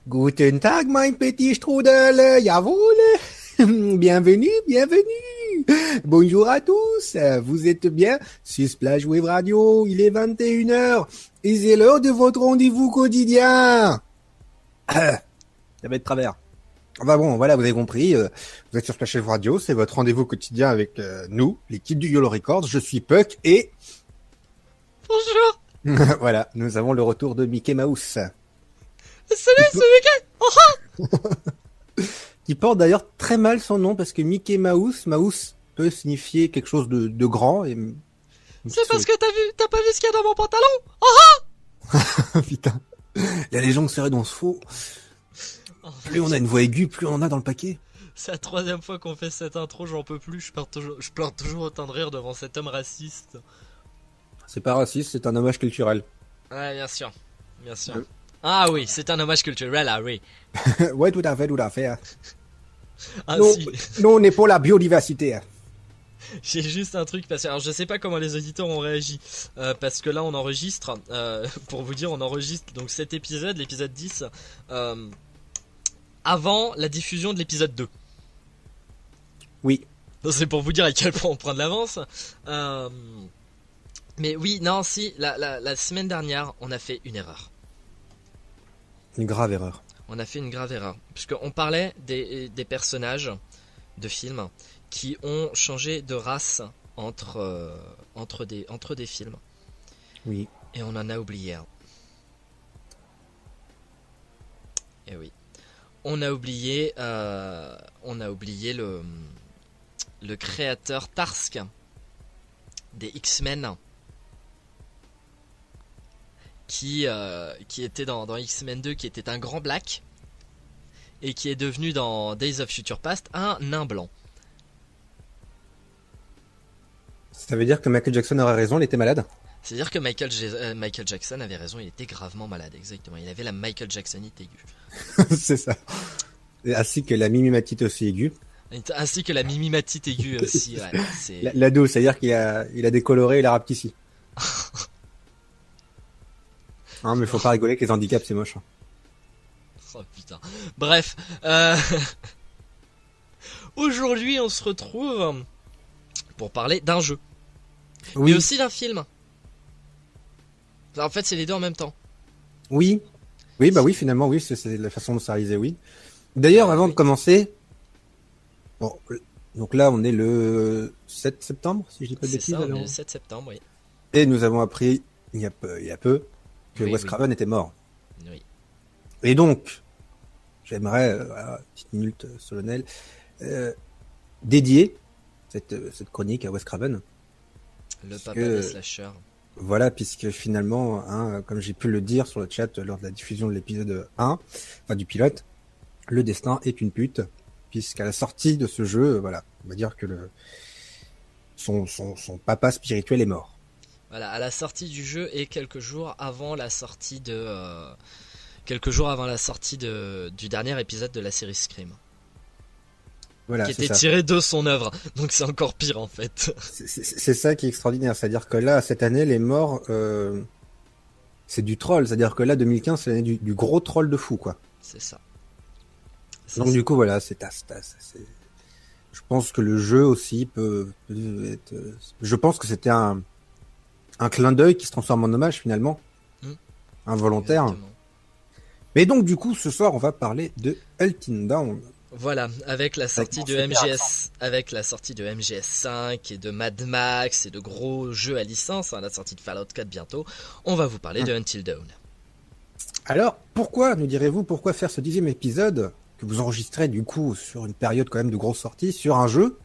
Guten Tag, mein petit Strudel, jawohl. Bienvenue, bienvenue. Bonjour à tous, vous êtes bien sur Splash Wave Radio, il est 21h et c'est l'heure de votre rendez-vous quotidien. Ça va être travers. Enfin bon, voilà, vous avez compris, vous êtes sur Splash Wave Radio, c'est votre rendez-vous quotidien avec nous, l'équipe du YOLO Records, je suis Puck et... Bonjour. Voilà, nous avons le retour de Mickey Mouse. Salut, c'est Mickey. Qui porte d'ailleurs très mal son nom parce que Mickey Mouse, Mouse peut signifier quelque chose de grand et... C'est parce que t'as pas vu ce qu'il y a dans mon pantalon. Putain, la légende serait dans ce faux. Plus on a une voix aiguë, plus on en a dans le paquet. C'est la 3e fois qu'on fait cette intro, j'en peux plus, je pleure toujours autant de rire devant cet homme raciste. C'est pas raciste, c'est un hommage culturel. Ouais, bien sûr, bien sûr. Ah oui, c'est un hommage culturel, ah oui. Ouais, tout à fait, tout à fait. Ah non, si. non, on est pour la biodiversité. J'ai juste un truc, parce que alors je sais pas comment les auditeurs ont réagi, parce que là on enregistre, pour vous dire on enregistre donc cet épisode, l'épisode 10, avant la diffusion de l'épisode 2. Oui. Donc c'est pour vous dire à quel point on prend de l'avance. Mais oui, non, si, la semaine dernière, on a fait une erreur. Une grave erreur. On a fait une grave erreur. Puisqu'on parlait des personnages de films qui ont changé de race entre des films. Oui. Et on en a oublié un. Et oui. On a oublié le créateur Tarsk des X-Men. Qui était dans X-Men 2, qui était un grand black, et qui est devenu dans Days of Future Past un nain blanc. Ça veut dire que Michael Jackson aurait raison, il était malade. C'est-à-dire que Michael Jackson avait raison, il était gravement malade, exactement. Il avait la Michael Jacksonite aiguë. C'est ça. Ainsi que la mimimatite aussi aiguë. Ainsi que la mimimatite aiguë aussi, ouais. C'est... La douce, c'est-à-dire qu'il a décoloré et il a rapetissi. Non, mais faut pas rigoler que les handicaps, c'est moche. Oh putain. Bref. Aujourd'hui, on se retrouve pour parler d'un jeu. Oui. Mais aussi d'un film. En fait, c'est les deux en même temps. Oui. Oui, bah oui, finalement, oui, c'est la façon dont ça réalisé, oui. D'ailleurs, avant de commencer... Bon, donc là, on est le 7 septembre, si je dis pas de C'est bêtises. ça, on alors. est le 7 septembre, oui. Et nous avons appris, il y a peu que Oui, Wes oui. Craven était mort. Oui. Et donc, j'aimerais, voilà, petite minute solennelle, dédier cette chronique à Wes Craven. Le papa des slashers. Voilà, puisque finalement, hein, comme j'ai pu le dire sur le chat lors de la diffusion de l'épisode 1, enfin du pilote, le destin est une pute, puisqu'à la sortie de ce jeu, voilà, on va dire que son papa spirituel est mort. Voilà, à la sortie du jeu et quelques jours avant la sortie du dernier épisode de la série Scream. Voilà, Qui c'est était ça. tiré de son œuvre. Donc c'est encore pire en fait. C'est ça qui est extraordinaire, c'est-à-dire que là, cette année, les morts, c'est du troll, c'est-à-dire que là, 2015, c'est l'année du gros troll de fou, quoi. C'est ça. Donc du coup, voilà, c'est je pense que le jeu aussi peut être... Je pense que c'était un clin d'œil qui se transforme en hommage, finalement. Involontaire. Exactement. Mais donc, du coup, ce soir, on va parler de Until Dawn. Voilà, avec la sortie de super MGS, avec la sortie de MGS 5 et de Mad Max et de gros jeux à licence, la sortie de Fallout 4 bientôt, on va vous parler de Until Dawn. Alors, pourquoi, nous direz-vous, pourquoi faire ce 10e épisode que vous enregistrez du coup sur une période quand même de grosses sorties, sur un jeu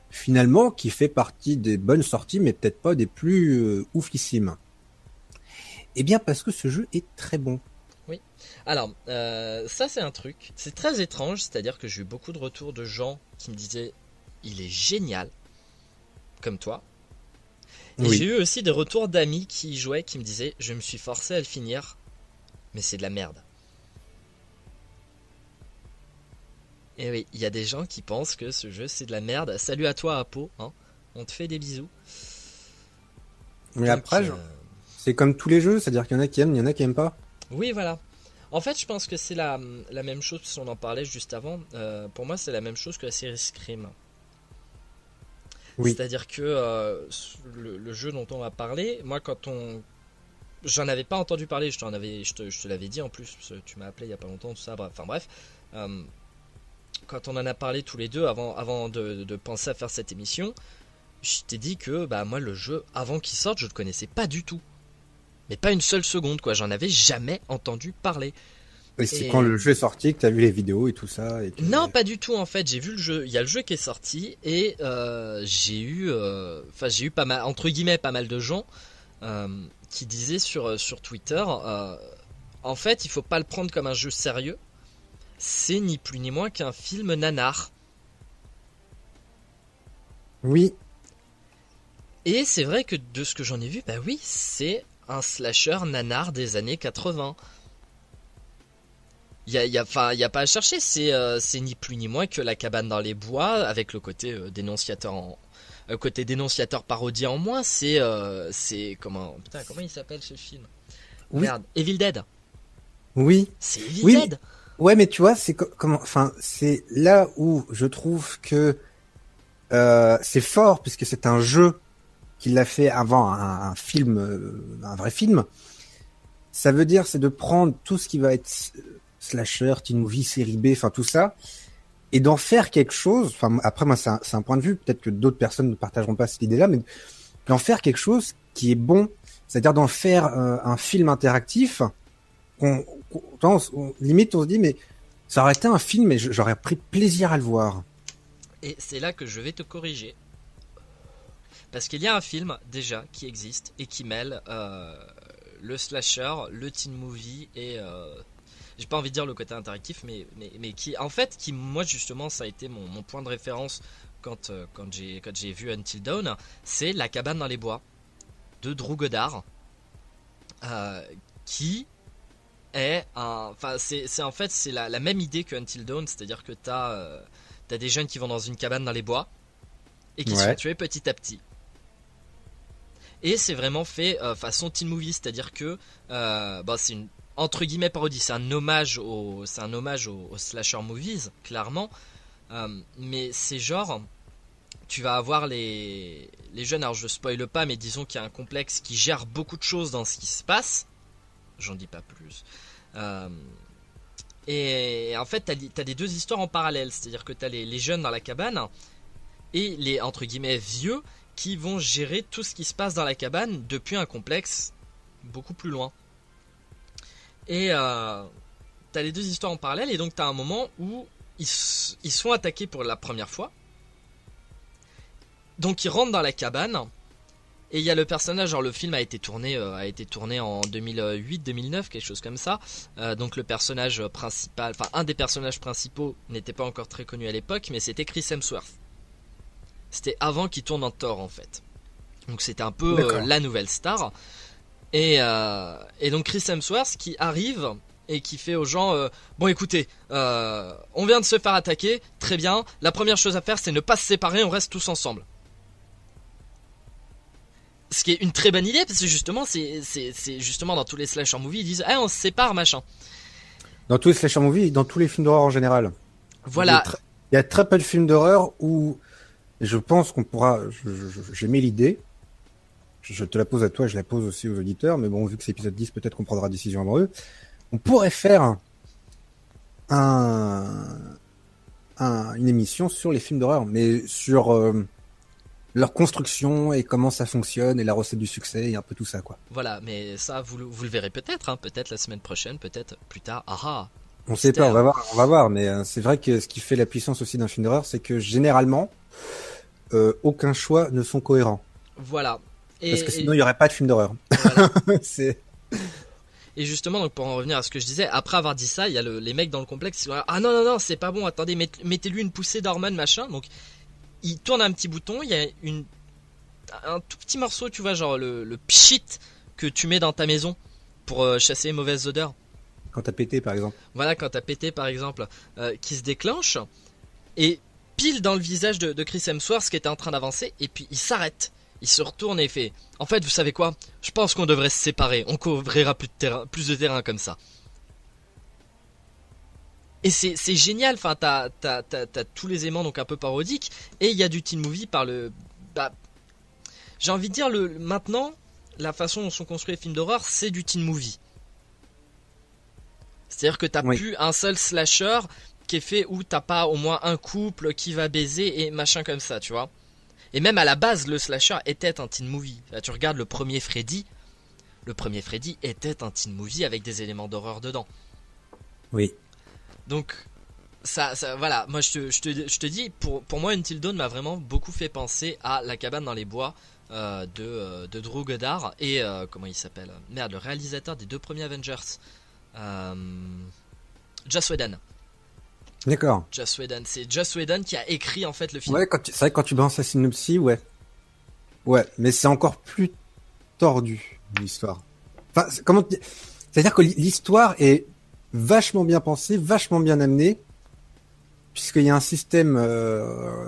finalement qui fait partie des bonnes sorties mais peut-être pas des plus oufissimes? Eh bien parce que ce jeu est très bon. Oui, alors ça c'est un truc, c'est très étrange, c'est-à-dire que j'ai eu beaucoup de retours de gens qui me disaient il est génial, comme toi. Et Oui. j'ai eu aussi des retours d'amis qui y jouaient qui me disaient je me suis forcé à le finir, mais c'est de la merde. Et oui, il y a des gens qui pensent que ce jeu c'est de la merde. Salut à toi Apo, hein. On te fait des bisous. Mais Donc, après, c'est comme tous les jeux, c'est-à-dire qu'il y en a qui aiment, il y en a qui aiment pas. oui voilà. En fait, je pense que c'est la même chose, si on en parlait juste avant. Pour moi, c'est la même chose que la série Scream. Oui. C'est-à-dire que le jeu dont on va parler, moi, j'en avais pas entendu parler, je te l'avais dit en plus, parce que tu m'as appelé il y a pas longtemps, tout ça, enfin bref. Quand on en a parlé tous les deux avant de penser à faire cette émission, je t'ai dit que bah moi le jeu avant qu'il sorte je le connaissais pas du tout, mais pas une seule seconde quoi, j'en avais jamais entendu parler. Et c'est Et quand le jeu est sorti que t'as vu les vidéos et tout ça et que... non pas du tout en fait, j'ai vu le jeu, il y a le jeu qui est sorti et j'ai eu pas mal entre guillemets pas mal de gens qui disaient sur Twitter en fait il faut pas le prendre comme un jeu sérieux, c'est ni plus ni moins qu'un film nanar. Oui, Et c'est vrai que de ce que j'en ai vu, bah oui, c'est un slasher nanar des années 80. Enfin, y a pas à chercher, c'est ni plus ni moins que La cabane dans les bois, avec le côté côté dénonciateur parodie en moins, c'est comment il s'appelle ce film? oui, Merde, Evil Dead. oui, C'est Evil oui. Dead. Ouais, mais tu vois, comment, enfin, c'est là où je trouve que c'est fort puisque c'est un jeu qu'il a fait avant un film, un vrai film. Ça veut dire, c'est de prendre tout ce qui va être slasher, teen movie, série B, enfin tout ça, et d'en faire quelque chose. Enfin, après, moi, c'est un point de vue. Peut-être que d'autres personnes ne partageront pas cette idée-là, mais d'en faire quelque chose qui est bon. C'est-à-dire d'en faire un film interactif. Limite, on se dit, mais ça aurait été un film, et j'aurais pris plaisir à le voir. Et c'est là que je vais te corriger. Parce qu'il y a un film déjà qui existe et qui mêle le slasher, le teen movie et j'ai pas envie de dire le côté interactif, mais qui en fait qui moi justement ça a été mon point de référence quand j'ai vu Until Dawn, c'est La cabane dans les bois de Drew Goddard qui est enfin c'est en fait c'est la même idée que Until Dawn, c'est-à-dire que t'as des jeunes qui vont dans une cabane dans les bois et qui sont tués petit à petit. Et c'est vraiment fait façon teen movie, c'est-à-dire que c'est une entre guillemets parodie, c'est un hommage au slasher movies, clairement. Mais c'est genre, tu vas avoir les jeunes, alors je spoile pas, mais disons qu'il y a un complexe qui gère beaucoup de choses dans ce qui se passe. J'en dis pas plus. Et en fait, t'as les deux histoires en parallèle, c'est-à-dire que t'as les jeunes dans la cabane et les entre guillemets vieux qui vont gérer tout ce qui se passe dans la cabane depuis un complexe beaucoup plus loin. Et t'as les deux histoires en parallèle, et donc t'as un moment où ils sont attaqués pour la première fois. Donc ils rentrent dans la cabane, et il y a le personnage, genre le film a été tourné en 2008-2009, quelque chose comme ça. Donc le personnage principal, enfin un des personnages principaux n'était pas encore très connu à l'époque, mais c'était Chris Hemsworth. C'était avant qu'il tourne en Thor en fait. Donc c'était un peu la nouvelle star. Et donc Chris Hemsworth qui arrive et qui fait aux gens bon écoutez, on vient de se faire attaquer, très bien, la première chose à faire c'est ne pas se séparer, on reste tous ensemble. Ce qui est une très bonne idée parce que justement c'est justement dans tous les slasher movies ils disent on se sépare machin. Dans tous les slasher movies, dans tous les films d'horreur en général. Voilà. Il y a très peu de films d'horreur où je pense qu'on pourra. J'ai mis l'idée. Je te la pose à toi, je la pose aussi aux auditeurs, mais bon, vu que c'est épisode 10, peut-être qu'on prendra décision avant eux. On pourrait faire une émission sur les films d'horreur, mais sur leur construction et comment ça fonctionne et la recette du succès et un peu tout ça, quoi. Voilà, mais ça, vous le verrez peut-être, hein, peut-être la semaine prochaine, peut-être plus tard. On sait pas, on va voir, mais c'est vrai que ce qui fait la puissance aussi d'un film d'horreur, c'est que généralement, aucun choix ne sont cohérents. Voilà. Parce que sinon, il n'y aurait pas de film d'horreur. Voilà. Et justement, donc pour en revenir à ce que je disais, après avoir dit ça, il y a les mecs dans le complexe qui sont là, non, c'est pas bon, attendez, mettez-lui une poussée d'hormones, machin. Donc, il tourne un petit bouton, il y a un tout petit morceau, tu vois, genre le pchit que tu mets dans ta maison pour chasser les mauvaises odeurs. Quand t'as pété, par exemple. Voilà, quand t'as pété, par exemple, qui se déclenche, et pile dans le visage de Chris Hemsworth qui était en train d'avancer, et puis il s'arrête. Il se retourne et fait en fait, vous savez quoi? Je pense qu'on devrait se séparer. On couvrira plus de terrain comme ça. Et c'est génial, enfin t'as tous les éléments donc un peu parodiques, et il y a du teen movie par le... Bah, j'ai envie de dire, maintenant, la façon dont sont construits les films d'horreur, c'est du teen movie. C'est-à-dire que t'as plus un seul slasher qui est fait où t'as pas au moins un couple qui va baiser et machin comme ça, tu vois. Et même à la base, le slasher était un teen movie. Là, tu regardes le premier Freddy était un teen movie avec des éléments d'horreur dedans. Oui. Donc, ça voilà, moi je te dis, pour moi, Until Dawn m'a vraiment beaucoup fait penser à La cabane dans les bois de Drew Goddard et comment il s'appelle, merde, le réalisateur des 2 premiers Avengers, Joss Whedon. D'accord. Joss Whedon, c'est Joss Whedon qui a écrit en fait le film. Ouais, c'est vrai que quand tu balances la synopsis, ouais, mais c'est encore plus tordu l'histoire. Enfin, c'est-à-dire que l'histoire est vachement bien pensée, vachement bien amenée, puisqu'il y a un système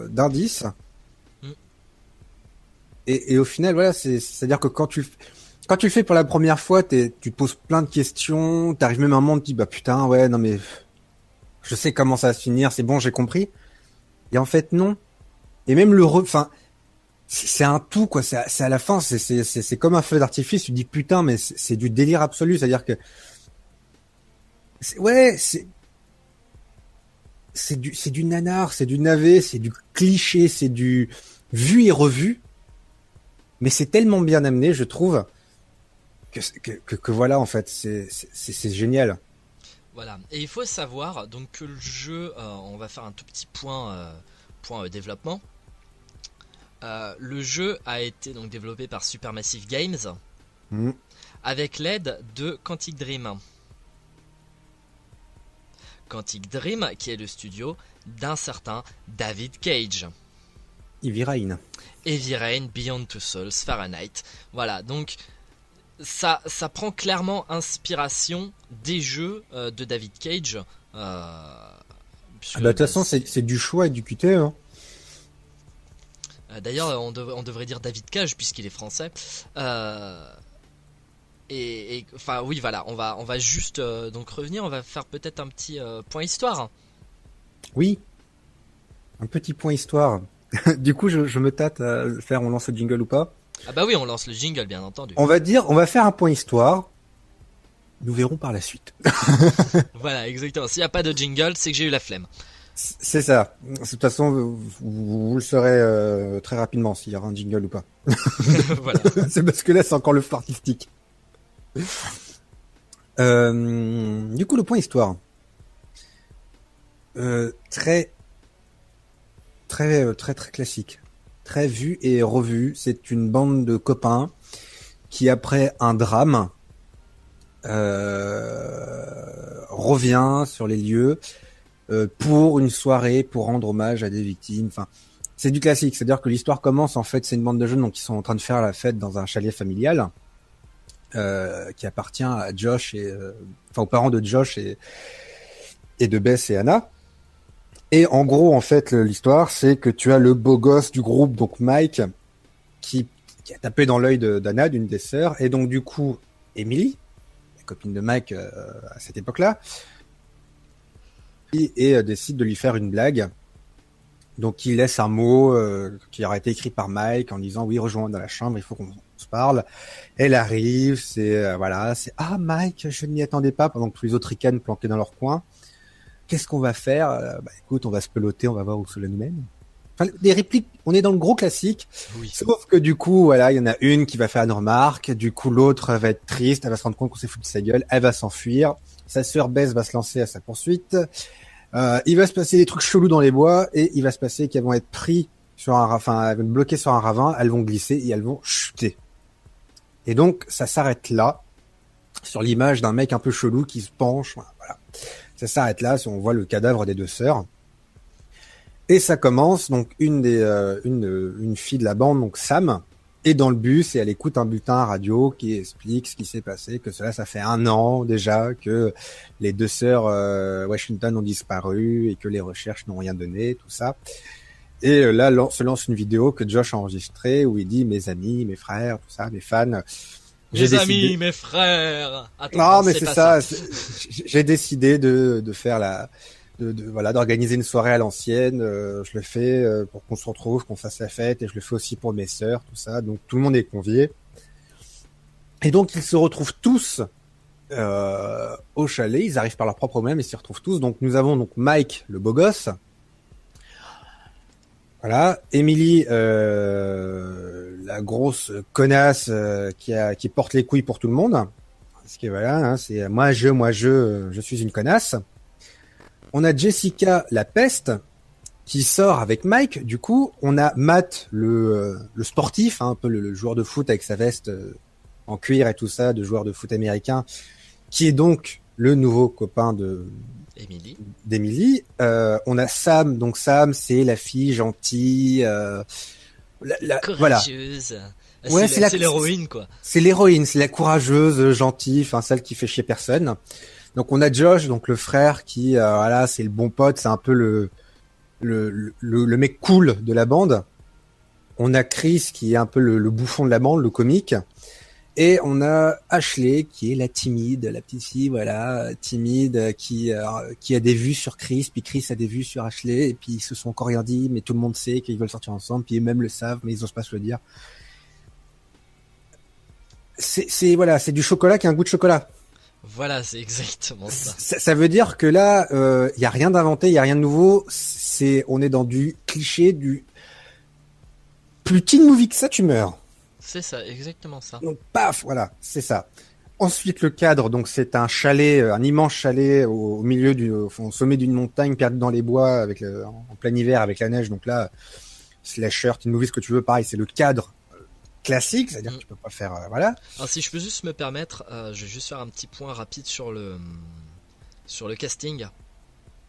d'indices. Et au final, voilà, c'est-à-dire que quand tu le fais pour la première fois, tu te poses plein de questions, t'arrives même à un moment, tu te dis, bah putain, ouais, non mais, je sais comment ça va se finir, c'est bon, j'ai compris. Et en fait, non. Et même enfin, c'est un tout, quoi, c'est à la fin, c'est comme un feu d'artifice, tu te dis, putain, mais c'est du délire absolu, c'est-à-dire que, c'est du nanar, c'est du navet, c'est du cliché, c'est du vu et revu. Mais c'est tellement bien amené, je trouve, que voilà, en fait, c'est génial. Voilà. Et il faut savoir donc que le jeu, on va faire un tout petit point développement. Le jeu a été donc développé par Supermassive Games avec l'aide de Quantic Dream. Quantic Dream, qui est le studio d'un certain David Cage. Heavy Rain, Beyond Two Souls, Fahrenheit. Voilà, donc ça prend clairement inspiration des jeux de David Cage. De toute façon, c'est du choix et du QT. Hein. D'ailleurs, on devrait dire David Cage puisqu'il est français. Et enfin oui, voilà, on va juste donc revenir. On va faire peut-être un petit point histoire. Oui, un petit point histoire. Du coup, je me tâte à faire, on lance le jingle ou pas? Ah bah oui, on lance le jingle, bien entendu. On va faire un point histoire. Nous verrons par la suite. Voilà, exactement. S'il n'y a pas de jingle, c'est que j'ai eu la flemme. C'est ça. De toute façon, vous le saurez très rapidement s'il y aura un jingle ou pas. Voilà. C'est parce que là, c'est encore le feu artistique. Du coup, le point histoire. Très classique. Très vu et revu. C'est une bande de copains qui, après un drame, revient sur les lieux pour une soirée, pour rendre hommage à des victimes. Enfin, c'est du classique. C'est-à-dire que l'histoire commence, en fait, c'est une bande de jeunes donc, qui sont en train de faire la fête dans un chalet familial qui appartient à Josh aux parents de Josh et de Bess et Anna. Et en gros, en fait, l'histoire, c'est que tu as le beau gosse du groupe, donc Mike, qui a tapé dans l'œil d'Anna, d'une des sœurs, et donc du coup, Emily, la copine de Mike à cette époque-là, et décide de lui faire une blague. Donc il laisse un mot qui aurait été écrit par Mike en disant oui, rejoins dans la chambre, il faut qu'on se parle. Elle arrive, c'est ah Mike, je ne m'y attendais pas, pendant que tous les autres ricanes planqués dans leur coin. Qu'est-ce qu'on va faire? Bah écoute, on va se peloter, on va voir où cela nous mène. Enfin, des répliques, on est dans le gros classique. Oui. Sauf que du coup, voilà, il y en a une qui va faire une remarque, du coup l'autre va être triste, elle va se rendre compte qu'on s'est foutu de sa gueule, elle va s'enfuir, sa sœur Bess va se lancer à sa poursuite. Il va se passer des trucs chelous dans les bois et il va se passer qu'elles vont être pris sur elles vont être bloquées sur un ravin, elles vont glisser et elles vont chuter. Et donc ça s'arrête là sur l'image d'un mec un peu chelou qui se penche. Voilà. Ça s'arrête là, on voit le cadavre des deux sœurs. Et ça commence, donc une fille de la bande, donc Sam, est dans le bus et elle écoute un bulletin à radio qui explique ce qui s'est passé, que ça fait 1 an déjà que les deux sœurs Washington ont disparu et que les recherches n'ont rien donné, tout ça. Et là se lance une vidéo que Josh a enregistrée où il dit mes amis, mes frères, tout ça, mes fans. Amis, mes frères. Attends, non, mais c'est ça. J'ai décidé de faire voilà, d'organiser une soirée à l'ancienne. Je le fais pour qu'on se retrouve, qu'on fasse la fête, et je le fais aussi pour mes sœurs, tout ça. Donc tout le monde est convié. Et donc ils se retrouvent tous au chalet. Ils arrivent par leur propre moyen, mais ils s'y retrouvent tous. Donc nous avons donc Mike, le beau gosse. Voilà, Emily, la grosse connasse qui porte les couilles pour tout le monde. Parce que voilà, hein, c'est je suis une connasse. On a Jessica, la peste, qui sort avec Mike. Du coup, on a Matt, le sportif, hein, un peu le joueur de foot avec sa veste en cuir et tout ça, de joueur de foot américain, qui est donc le nouveau copain d'Emily. On a Sam, donc Sam, c'est la fille gentille, courageuse. Voilà. C'est l'héroïne, quoi. C'est l'héroïne, c'est la courageuse, gentille, enfin celle qui fait chier personne. Donc on a Josh, donc le frère qui, voilà, c'est le bon pote, c'est un peu le mec cool de la bande. On a Chris qui est un peu le bouffon de la bande, le comique. Et on a Ashley qui est la timide, la petite fille, voilà, timide, qui a des vues sur Chris, puis Chris a des vues sur Ashley, et puis ils se sont encore rien dit, mais tout le monde sait qu'ils veulent sortir ensemble, puis eux-mêmes le savent, mais ils osent pas se le dire. Voilà, c'est du chocolat qui a un goût de chocolat. Voilà, c'est exactement ça. Ça veut dire que là, y a rien d'inventé, y a rien de nouveau. On est dans du cliché, du plus teen movie que ça, tu meurs. C'est ça, exactement ça. Donc paf, voilà, c'est ça. Ensuite, le cadre, donc c'est un chalet, un immense chalet au milieu au sommet d'une montagne, perdu dans les bois, en plein hiver avec la neige. Donc là, slasher, teen movie, ce que tu veux, pareil, c'est le cadre classique, c'est-à-dire que tu peux pas faire, voilà. Alors si je peux juste me permettre, je vais juste faire un petit point rapide sur le casting.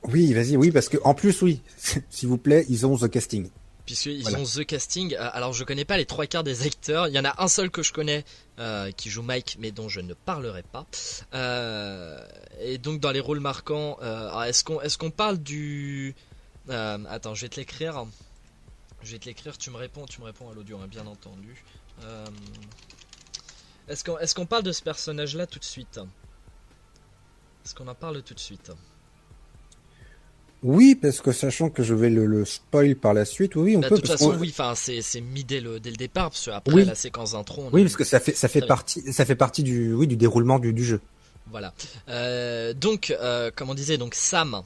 Oui, vas-y, oui, parce que en plus, oui, s'il vous plaît, ils ont the casting. Puisqu'ils ont the casting. Alors je connais pas les 3/4 des acteurs. Il y en a un seul que je connais qui joue Mike, mais dont je ne parlerai pas. Et donc dans les rôles marquants, est-ce qu'on parle du attends, je vais te l'écrire. Tu me réponds à l'audio, hein, bien entendu. Est-ce qu'on parle de ce personnage-là tout de suite? Est-ce qu'on en parle tout de suite? Oui, parce que sachant que je vais le spoil par la suite, oui, on peut. De toute façon, oui, enfin, c'est mis dès le départ, parce qu'après oui. La séquence d'intro. Oui, parce que ça fait partie du déroulement du jeu. Voilà. Donc, comme on disait, donc Sam,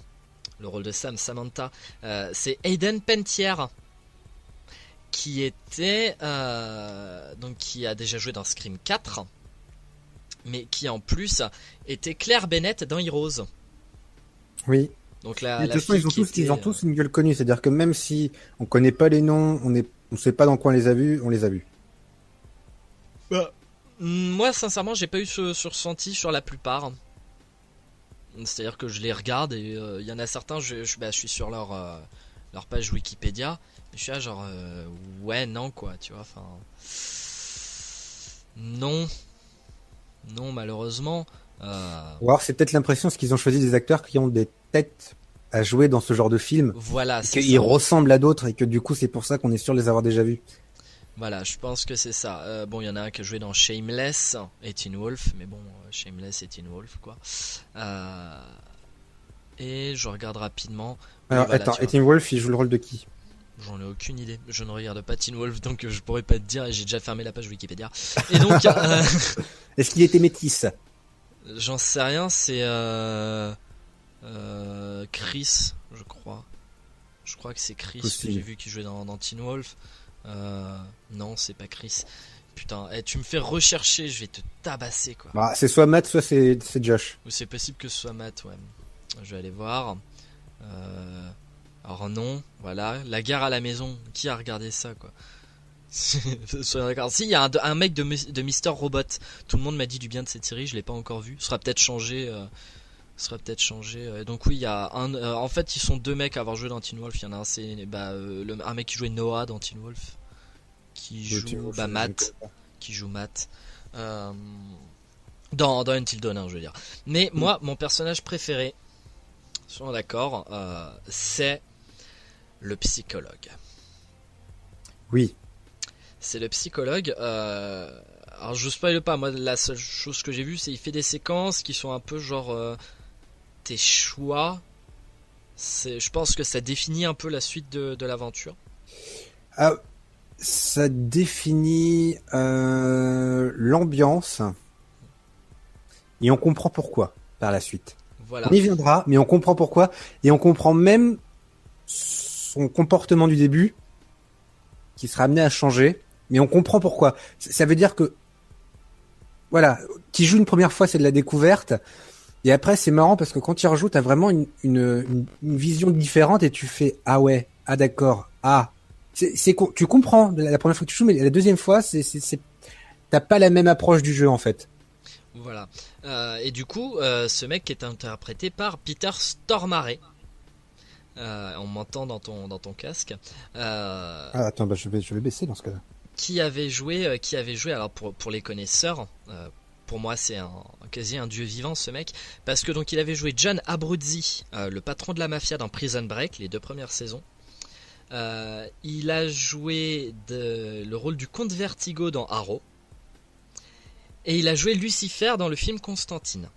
le rôle de Samantha, c'est Hayden Panettiere, qui était donc qui a déjà joué dans Scream 4, mais qui en plus était Claire Bennett dans Heroes. Oui. Donc de toute façon, ils ont tous une gueule connue, c'est-à-dire que même si on connaît pas les noms, on sait pas dans quoi on les a vus, on les a vus. Moi, sincèrement, j'ai pas eu ce ressenti sur la plupart. C'est-à-dire que je les regarde et il y en a certains, je suis sur leur page Wikipédia, mais je suis là genre ouais, non quoi, tu vois, enfin non malheureusement. Ou alors c'est peut-être l'impression parce qu'ils ont choisi des acteurs qui ont des têtes à jouer dans ce genre de film. Voilà, c'est qu'ils ressemblent à d'autres et que du coup c'est pour ça qu'on est sûr de les avoir déjà vus. Voilà, je pense que c'est ça. Bon, il y en a un qui a joué dans Shameless et Teen Wolf, mais bon, Shameless et Teen Wolf, quoi. Et je regarde rapidement. Alors, voilà, attends, et Teen Wolf, il joue le rôle de qui? J'en ai aucune idée. Je ne regarde pas Teen Wolf, donc je pourrais pas te dire, et j'ai déjà fermé la page Wikipédia. Et donc... Est-ce qu'il était métis? J'en sais rien, c'est... Chris, je crois. Je crois que c'est Chris que j'ai vu qui jouait dans Teen Wolf. Non, c'est pas Chris. Putain, tu me fais rechercher, je vais te tabasser quoi. Bah, c'est soit Matt, soit c'est Josh. Ou c'est possible que ce soit Matt, ouais. Je vais aller voir. Alors non, voilà. La gare à la maison, qui a regardé ça quoi? Soyons d'accord. Si, il y a un mec de Mr. Robot. Tout le monde m'a dit du bien de cette série, je l'ai pas encore vu. Ce sera peut-être changé. Donc oui, il y a en fait, ils sont deux mecs à avoir joué dans Teen Wolf. Il y en a un, c'est un mec qui jouait Noah dans Teen Wolf, qui joue Matt, dans Until Dawn, hein, je veux dire. Mais moi, mon personnage préféré, soyons d'accord, c'est le psychologue. Oui. C'est le psychologue. Alors je spoil pas. Moi, la seule chose que j'ai vue, c'est qu'il fait des séquences qui sont un peu genre tes choix Je pense que ça définit un peu la suite de l'aventure. Ça définit l'ambiance et on comprend pourquoi par la suite. Voilà. On y viendra, mais on comprend pourquoi et on comprend même son comportement du début qui sera amené à changer, mais on comprend pourquoi. Ça veut dire que voilà, qui joue une première fois, c'est de la découverte. Et après, c'est marrant parce que quand tu rejoues, t'as vraiment une vision différente et tu fais ah ouais, ah d'accord, ah tu comprends la première fois que tu joues, mais la deuxième fois, t'as pas la même approche du jeu en fait. Voilà. Et du coup, ce mec est interprété par Peter Stormare. On m'entend dans ton casque. Ah attends, bah je vais baisser dans ce cas-là. Qui avait joué alors pour les connaisseurs. Pour moi, c'est quasi un dieu vivant, ce mec, parce que donc il avait joué John Abruzzi, le patron de la mafia dans Prison Break, les 2 premières saisons. Il a joué le rôle du comte Vertigo dans Arrow, et il a joué Lucifer dans le film Constantine.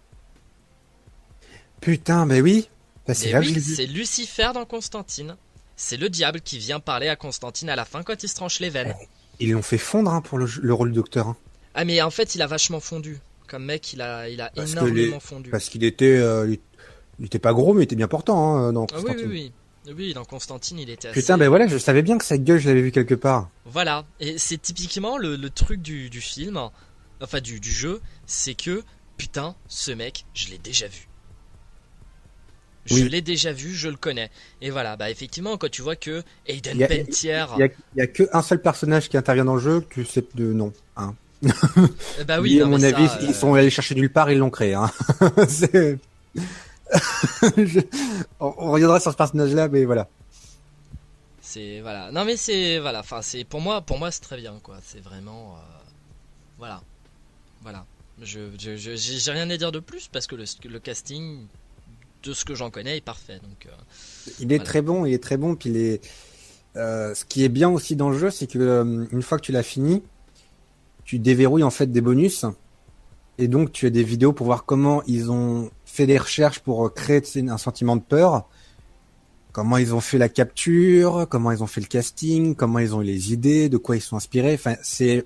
Putain, mais oui, bah, c'est là que je l'ai vu. C'est Lucifer dans Constantine. C'est le diable qui vient parler à Constantine à la fin quand il se tranche les veines. Ils l'ont fait fondre pour le rôle du docteur. Hein. Ah mais en fait il a vachement fondu. Comme mec il a énormément fondu. Parce qu'il était, il était pas gros mais il était bien portant hein, dans Constantine. Oui, dans Constantine il était assez... Putain ben voilà, je savais bien que cette gueule je l'avais vu quelque part. Voilà, et c'est typiquement le truc du film, enfin du jeu, c'est que putain ce mec je l'ai déjà vu. Je l'ai déjà vu, je le connais. Et voilà, bah effectivement, quand tu vois que Hayden Panettiere... Il y a que un seul personnage qui intervient dans le jeu, tu sais de nom. Hein. Bah oui, à mon avis, ils sont allés chercher nulle part, ils l'ont créé. Hein. On reviendra sur ce personnage-là, mais voilà. C'est voilà. Non mais c'est voilà. Enfin c'est pour moi c'est très bien quoi. C'est vraiment voilà. J'ai rien à dire de plus parce que le casting de ce que j'en connais est parfait. Donc il est très bon, Puis ce qui est bien aussi dans le jeu, c'est que une fois que tu l'as fini, tu déverrouilles en fait des bonus et donc tu as des vidéos pour voir comment ils ont fait des recherches pour créer un sentiment de peur, comment ils ont fait la capture, comment ils ont fait le casting, comment ils ont eu les idées, de quoi ils sont inspirés. Enfin, c'est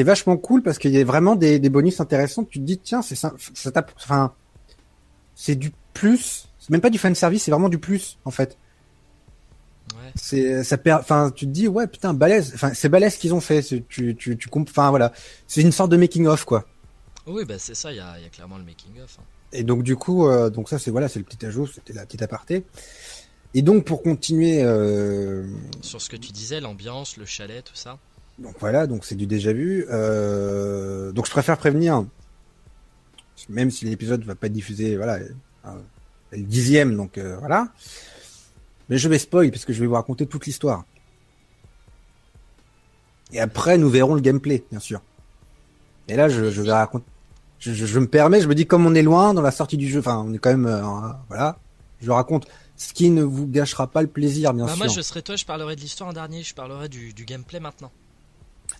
vachement cool parce qu'il y a vraiment des bonus intéressants. Tu te dis tiens, enfin, c'est du plus, c'est même pas du fan service, c'est vraiment du plus en fait. Ouais. Enfin, tu te dis ouais putain balèze. Enfin, c'est balèze ce qu'ils ont fait. Enfin voilà, c'est une sorte de making of quoi. Oui, bah c'est ça. Il y a clairement le making of. Hein. Et donc du coup, donc ça c'est le petit ajout, c'était la petite aparté. Et donc pour continuer sur ce que tu disais, l'ambiance, le chalet, tout ça. Donc voilà, donc c'est du déjà vu. Donc je préfère prévenir, même si l'épisode va pas être diffusé, voilà, le 10e, donc voilà. Mais je vais spoil parce que je vais vous raconter toute l'histoire. Et après nous verrons le gameplay, bien sûr. Et là je vais raconter. Je me permets, je me dis comme on est loin dans la sortie du jeu, enfin on est quand même, voilà. Je raconte ce qui ne vous gâchera pas le plaisir, bien sûr. Moi je serais toi, je parlerai de l'histoire en dernier, je parlerai du gameplay maintenant.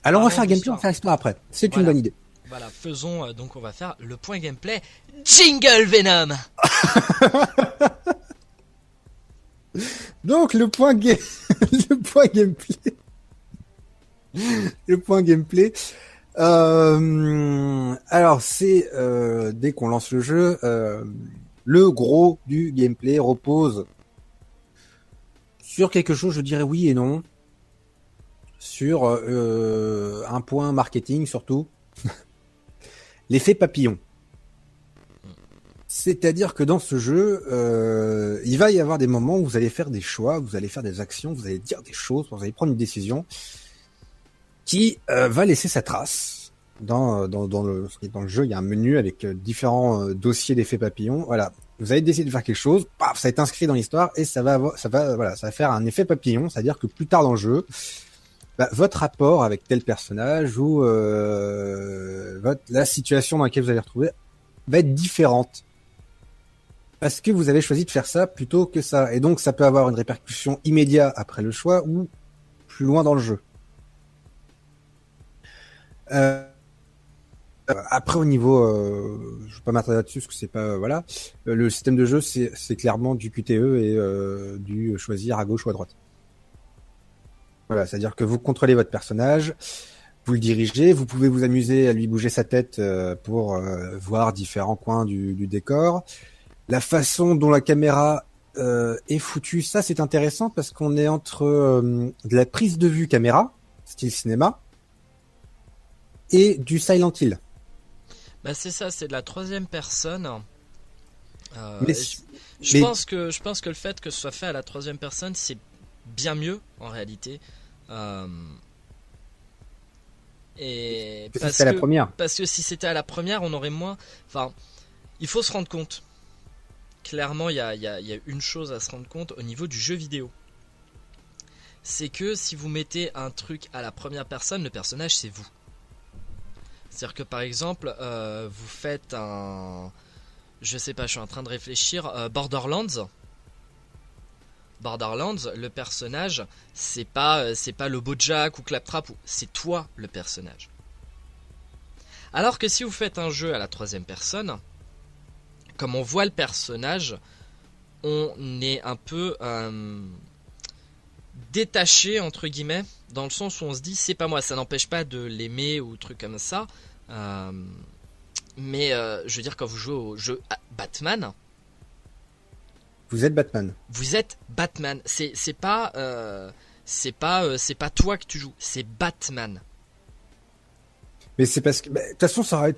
Alors on va faire gameplay, on va faire l'histoire après. C'est une bonne idée. Voilà, faisons donc on va faire le point gameplay. Jingle Venom. Donc le point gameplay. Le point gameplay. Alors c'est dès qu'on lance le jeu, le gros du gameplay repose sur quelque chose, je dirais oui et non. Sur un point marketing surtout, l'effet papillon. C'est-à-dire que dans ce jeu, il va y avoir des moments où vous allez faire des choix, vous allez faire des actions, vous allez dire des choses, vous allez prendre une décision qui va laisser sa trace. Dans le jeu, il y a un menu avec différents dossiers d'effets papillon. Voilà, vous allez décider de faire quelque chose, paf, ça va être inscrit dans l'histoire et ça va faire un effet papillon. C'est-à-dire que plus tard dans le jeu, votre rapport avec tel personnage ou la situation dans laquelle vous allez retrouver va être différente. Parce que vous avez choisi de faire ça plutôt que ça. Et donc, ça peut avoir une répercussion immédiate après le choix ou plus loin dans le jeu. Après au niveau, je vais pas m'attarder là-dessus parce que c'est pas voilà. Le système de jeu c'est clairement du QTE et du choisir à gauche ou à droite. Voilà, c'est-à-dire que vous contrôlez votre personnage, vous le dirigez, vous pouvez vous amuser à lui bouger sa tête pour voir différents coins du décor. La façon dont la caméra est foutue, ça c'est intéressant parce qu'on est entre de la prise de vue caméra, style cinéma, et du Silent Hill. Bah c'est ça, c'est de la troisième personne. Mais, Je pense que le fait que ce soit fait à la troisième personne, c'est bien mieux en réalité. Et parce que, la première. Parce que si c'était à la première, on aurait moins. Enfin, il faut se rendre compte. Clairement, il y a une chose à se rendre compte au niveau du jeu vidéo. C'est que si vous mettez un truc à la première personne, le personnage c'est vous. C'est-à-dire que par exemple, vous faites un... Je sais pas, je suis en train de réfléchir. Borderlands. Borderlands, le personnage, c'est pas le Bojack ou Claptrap, c'est toi le personnage. Alors que si vous faites un jeu à la troisième personne, comme on voit le personnage, on est un peu détaché entre guillemets, dans le sens où on se dit c'est pas moi, ça n'empêche pas de l'aimer ou truc comme ça. Mais je veux dire, quand vous jouez au jeu Batman, vous êtes Batman. Vous êtes Batman. C'est pas toi que tu joues, c'est Batman. Mais c'est parce que de toute façon ça aurait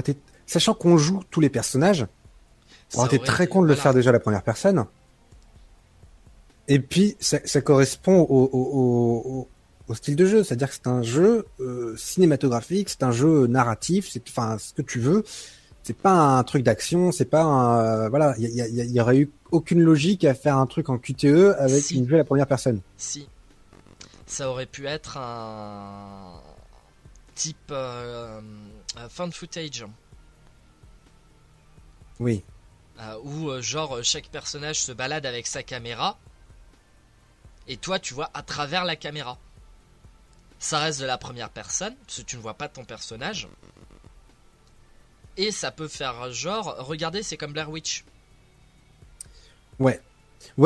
été, sachant qu'on joue tous les personnages, ça aurait été très con de le faire déjà à la première personne. Et puis ça correspond au style de jeu, c'est-à-dire que c'est un jeu cinématographique, c'est un jeu narratif, c'est ce que tu veux. C'est pas un truc d'action, c'est pas un voilà, il y aurait eu aucune logique à faire un truc en QTE avec une vue à la première personne. Si. Ça aurait pu être un type found footage. Oui. Où genre chaque personnage se balade avec sa caméra et toi tu vois à travers la caméra. Ça reste de la première personne parce que tu ne vois pas ton personnage. Et ça peut faire genre, regardez, c'est comme Blair Witch. Ouais,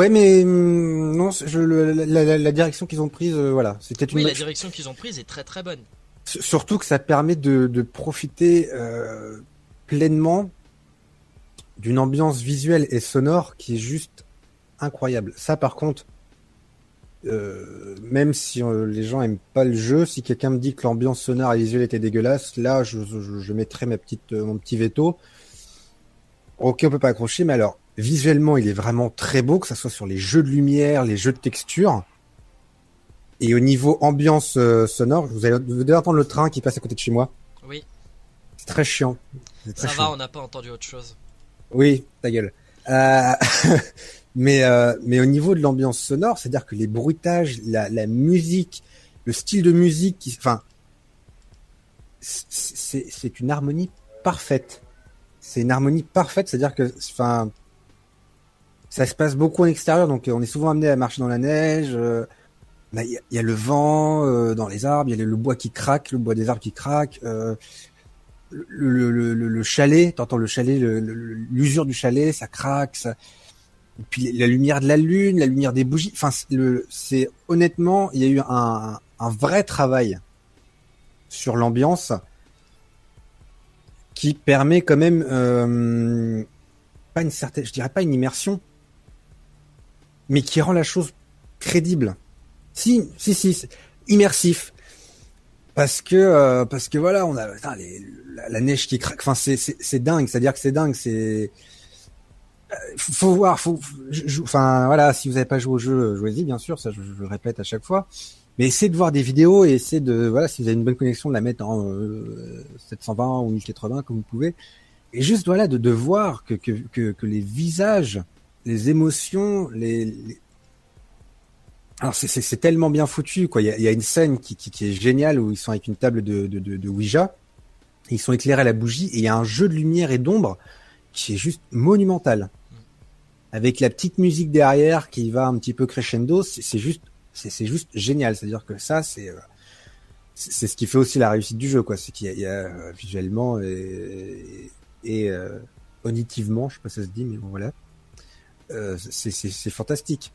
mais non, la direction qu'ils ont prise, voilà, c'était une. Oui, la direction qu'ils ont prise est très très bonne. Surtout que ça permet de profiter pleinement d'une ambiance visuelle et sonore qui est juste incroyable. Ça, par contre, même si les gens aiment pas le jeu, si quelqu'un me dit que l'ambiance sonore et visuelle était dégueulasse, là, je mettrai mon petit veto. Ok, on peut pas accrocher, mais alors, visuellement, il est vraiment très beau, que ça soit sur les jeux de lumière, les jeux de texture. Et au niveau ambiance sonore, vous devez entendre le train qui passe à côté de chez moi. Oui. C'est très chiant. Ça va, on n'a pas entendu autre chose. Oui, ta gueule. Mais au niveau de l'ambiance sonore, c'est-à-dire que les bruitages, la musique, le style de musique, c'est une harmonie parfaite. C'est une harmonie parfaite, c'est-à-dire que, ça se passe beaucoup en extérieur, donc on est souvent amené à marcher dans la neige. Il y a le vent dans les arbres, il y a le bois qui craque, le bois des arbres qui craque. Le chalet, t'entends le chalet, l'usure du chalet, ça craque. Et puis la lumière de la lune, la lumière des bougies. Enfin, c'est honnêtement, il y a eu un vrai travail sur l'ambiance qui permet quand même pas une certaine, je dirais pas une immersion, mais qui rend la chose crédible. Si, immersif. Parce que voilà, on a la neige qui craque. Enfin, c'est dingue. C'est-à-dire que c'est dingue. Faut voir. Enfin voilà, si vous n'avez pas joué au jeu, jouez-y bien sûr. Ça, je le répète à chaque fois. Mais essayez de voir des vidéos et essayez de voilà, si vous avez une bonne connexion, de la mettre en 720 ou 1080 comme vous pouvez. Et juste voilà, de voir que les visages, les émotions, alors c'est tellement bien foutu quoi. Il y a une scène qui est géniale où ils sont avec une table de Ouija, ils sont éclairés à la bougie et il y a un jeu de lumière et d'ombre qui est juste monumental. Avec la petite musique derrière qui va un petit peu crescendo, c'est juste génial. C'est-à-dire que ça c'est ce qui fait aussi la réussite du jeu, quoi. C'est qu'il y a visuellement et auditivement, je sais pas si ça se dit, mais bon, voilà. C'est fantastique.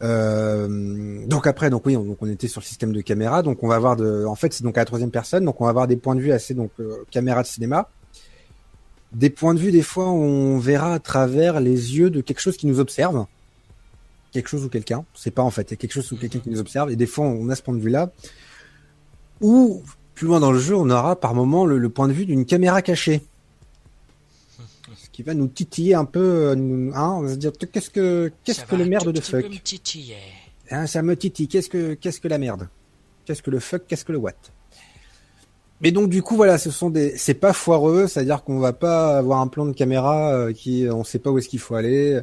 Donc après, donc oui, donc on était sur le système de caméra, donc on va avoir en fait, c'est donc à la troisième personne, donc on va avoir des points de vue assez, donc caméra de cinéma, des points de vue des fois on verra à travers les yeux de quelque chose qui nous observe, quelque chose ou quelqu'un, c'est pas en fait, il y a quelque chose ou quelqu'un qui nous observe, et des fois on a ce point de vue là, ou plus loin dans le jeu, on aura par moment le point de vue d'une caméra cachée. Ce qui va nous titiller un peu, on va se dire qu'est-ce que le merde de fuck. Hein, ça me titille. Qu'est-ce que la merde. Qu'est-ce que le fuck. Qu'est-ce que le what. Mais donc du coup voilà, c'est pas foireux, c'est-à-dire qu'on va pas avoir un plan de caméra qui on sait pas où est-ce qu'il faut aller.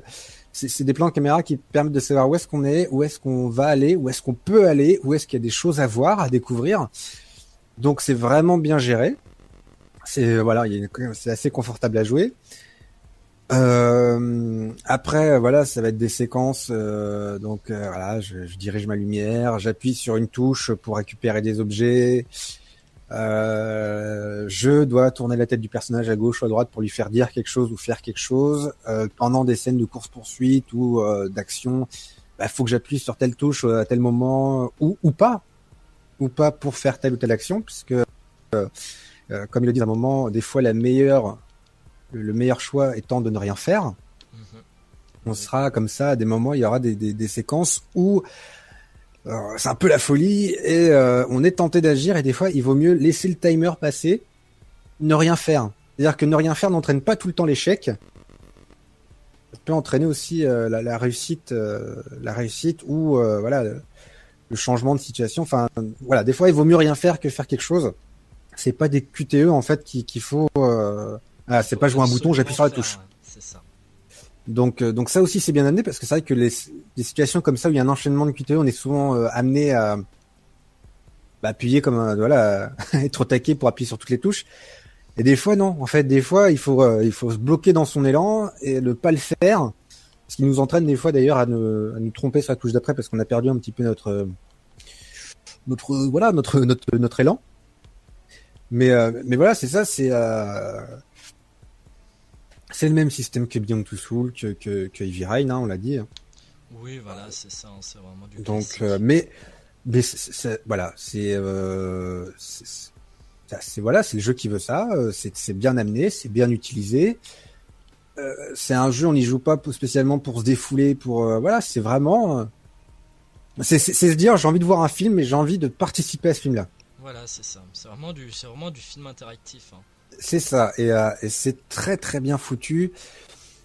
C'est des plans de caméra qui permettent de savoir où est-ce qu'on est, où est-ce qu'on va aller, où est-ce qu'on peut aller, où est-ce qu'il y a des choses à voir, à découvrir. Donc c'est vraiment bien géré. C'est assez confortable à jouer. Après voilà, ça va être des séquences voilà, je dirige ma lumière, j'appuie sur une touche pour récupérer des objets, je dois tourner la tête du personnage à gauche ou à droite pour lui faire dire quelque chose ou faire quelque chose, pendant des scènes de course-poursuite ou d'action, faut que j'appuie sur telle touche à tel moment ou pas pour faire telle ou telle action, puisque comme il le dit à un moment, des fois le meilleur choix étant de ne rien faire. On sera comme ça à des moments, il y aura des séquences où c'est un peu la folie et on est tenté d'agir, et des fois il vaut mieux laisser le timer passer, ne rien faire. C'est-à-dire que ne rien faire n'entraîne pas tout le temps l'échec. Ça peut entraîner aussi la réussite ou voilà, le changement de situation. Enfin voilà, des fois il vaut mieux rien faire que faire quelque chose. C'est pas des QTE en fait qu'il faut c'est pas jouer un bouton, j'appuie sur la touche. C'est ça. Donc ça aussi c'est bien amené, parce que c'est vrai que les situations comme ça où il y a un enchaînement de QTE, on est souvent amené à appuyer comme être au taquet pour appuyer sur toutes les touches. Et des fois non, en fait des fois il faut se bloquer dans son élan et ne pas le faire, ce qui nous entraîne des fois d'ailleurs à nous tromper sur la touche d'après, parce qu'on a perdu un petit peu notre élan. Mais voilà, c'est ça, c'est le même système que Beyond Two Souls, que Heavy Rain, hein, on l'a dit. Oui, voilà, c'est ça, c'est vraiment du donc c'est le jeu qui veut ça, c'est bien amené, c'est bien utilisé. C'est un jeu, on n'y joue pas spécialement pour se défouler, c'est vraiment c'est se dire j'ai envie de voir un film et j'ai envie de participer à ce film-là. Voilà, c'est ça. C'est vraiment du film interactif. Hein. C'est ça, et c'est très très bien foutu.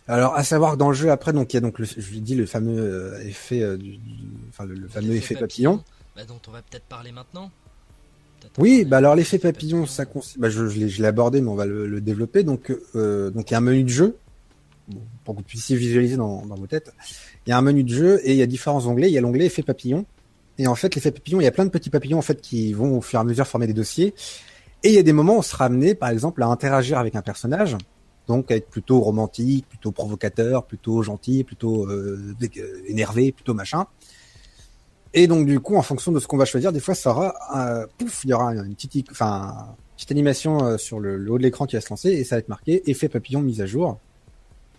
Alors, à savoir que dans le jeu, après, donc il y a donc je lui dis le fameux effet le fameux effet papillon. Dont on va peut-être parler maintenant. Oui, alors l'effet papillon, ça je l'ai abordé, mais on va le développer. Donc il y a un menu de jeu, pour que vous puissiez visualiser dans vos têtes. Il y a un menu de jeu et il y a différents onglets. Il y a l'onglet effet papillon. Et en fait, l'effet papillon, il y a plein de petits papillons en fait qui vont au fur et à mesure former des dossiers. Et il y a des moments où on sera amené, par exemple, à interagir avec un personnage, donc à être plutôt romantique, plutôt provocateur, plutôt gentil, plutôt énervé, plutôt machin. Et donc du coup, en fonction de ce qu'on va choisir, des fois, ça aura il y aura une petite animation sur le haut de l'écran qui va se lancer, et ça va être marqué effet papillon mise à jour.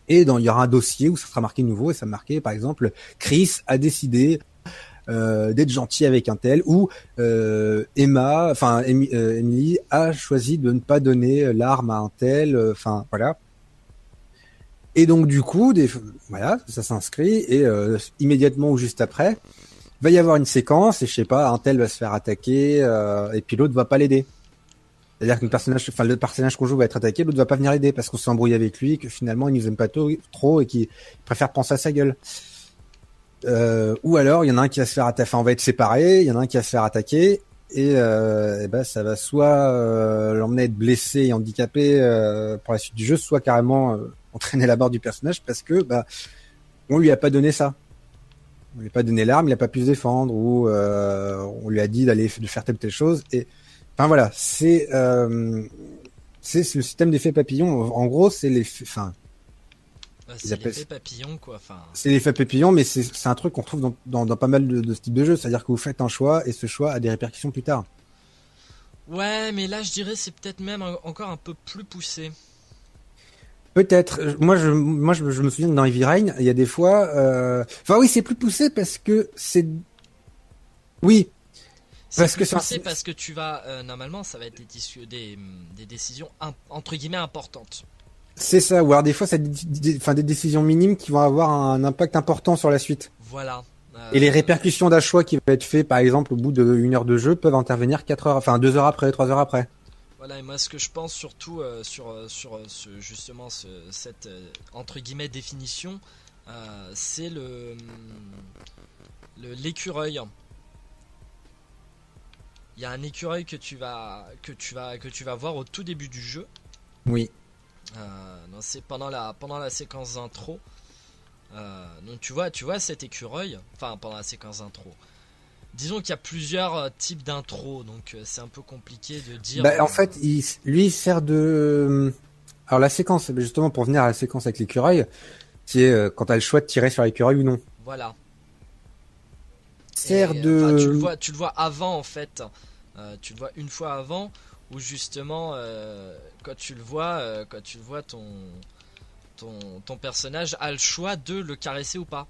Et il y aura un dossier où ça sera marqué nouveau, et ça va marquer, par exemple, Chris a décidé d'être gentil avec un tel, ou Emily a choisi de ne pas donner l'arme à un tel, voilà. Et donc du coup, ça s'inscrit, et immédiatement ou juste après, va y avoir une séquence, et je sais pas, un tel va se faire attaquer, et puis l'autre va pas l'aider. C'est-à-dire que le personnage qu'on joue va être attaqué, l'autre va pas venir l'aider parce qu'on s'est embrouillé avec lui, que finalement il nous aime pas trop et qu'il préfère penser à sa gueule. Ou alors il y en a un qui va se faire attaquer, on va être séparés, il y en a un qui va se faire attaquer, et ça va soit l'emmener à être blessé et handicapé pour la suite du jeu, soit carrément entraîner la mort du personnage parce que on lui a pas donné ça. On lui a pas donné l'arme, il a pas pu se défendre, ou on lui a dit de faire telle ou telle chose. Et enfin voilà, c'est le système d'effet papillon. En gros, c'est l'effet papillon, quoi. C'est l'effet papillon, mais c'est un truc qu'on retrouve dans pas mal de ce type de jeu. C'est-à-dire que vous faites un choix et ce choix a des répercussions plus tard. Ouais, mais là je dirais c'est peut-être même encore un peu plus poussé. Peut-être. Je me souviens que dans Heavy Rain, il y a des fois. Enfin oui, c'est plus poussé parce que c'est. Oui, C'est parce que plus poussé parce que tu vas normalement ça va être des décisions entre guillemets importantes. c'est ça. Ou alors des fois, c'est enfin, des décisions minimes qui vont avoir un impact important sur la suite. Voilà. Et les répercussions d'un choix qui va être fait, par exemple, au bout d'une heure de jeu, peuvent intervenir 4 heures, enfin 2 heures après, 3 heures après. Voilà, et moi ce que je pense surtout sur justement cette entre guillemets définition, c'est l'écureuil. Il y a un écureuil que tu vas voir au tout début du jeu. Oui. Non, c'est pendant la séquence d'intro. Donc tu vois cet écureuil, enfin pendant la séquence d'intro. Disons qu'il y a plusieurs types d'intro, donc c'est un peu compliqué de dire. Bah, en fait, lui, il sert de. Alors la séquence, justement, pour venir à la séquence avec l'écureuil, qui est quand t'as le choix de tirer sur l'écureuil ou non. Voilà. Sert Et enfin, de. tu le vois avant en fait. Tu le vois une fois avant, où justement, quand tu le vois, ton personnage a le choix de le caresser ou pas.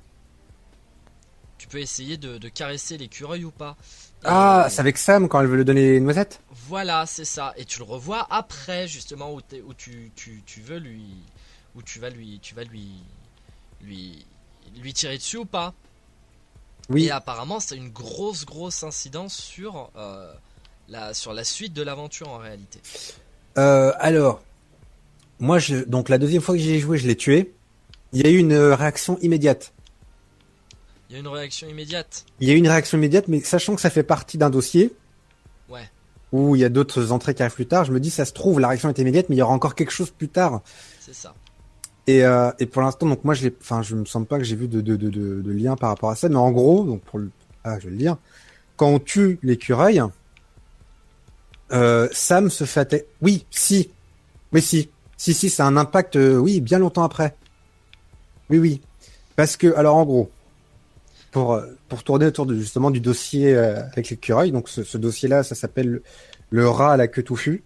Tu peux essayer de caresser l'écureuil ou pas. Ah, Et c'est avec Sam quand elle veut lui donner les noisettes. voilà, c'est ça. Et tu le revois après, justement, où tu veux lui. Où tu vas lui tirer dessus ou pas. Et Oui. apparemment, c'est une grosse incidence sur la suite de l'aventure en réalité. Alors, moi, donc la deuxième fois que j'y ai joué, je l'ai tué. Il y a eu une réaction immédiate. Il y a une réaction immédiate. Il y a eu une réaction immédiate, mais sachant que ça fait partie d'un dossier Ouais, où il y a d'autres entrées qui arrivent plus tard, je me dis, ça se trouve, la réaction est immédiate, mais il y aura encore quelque chose plus tard. c'est ça. Et pour l'instant, donc moi, enfin, je me sens pas que j'ai vu de lien par rapport à ça, mais en gros, donc je vais le dire, quand on tue l'écureuil, Sam se fait Oui, si, mais si, ça a un impact, oui, bien longtemps après. Oui, parce que, alors en gros, pour tourner autour justement du dossier avec l'écureuil, donc ce dossier-là, ça s'appelle le rat à la queue touffue.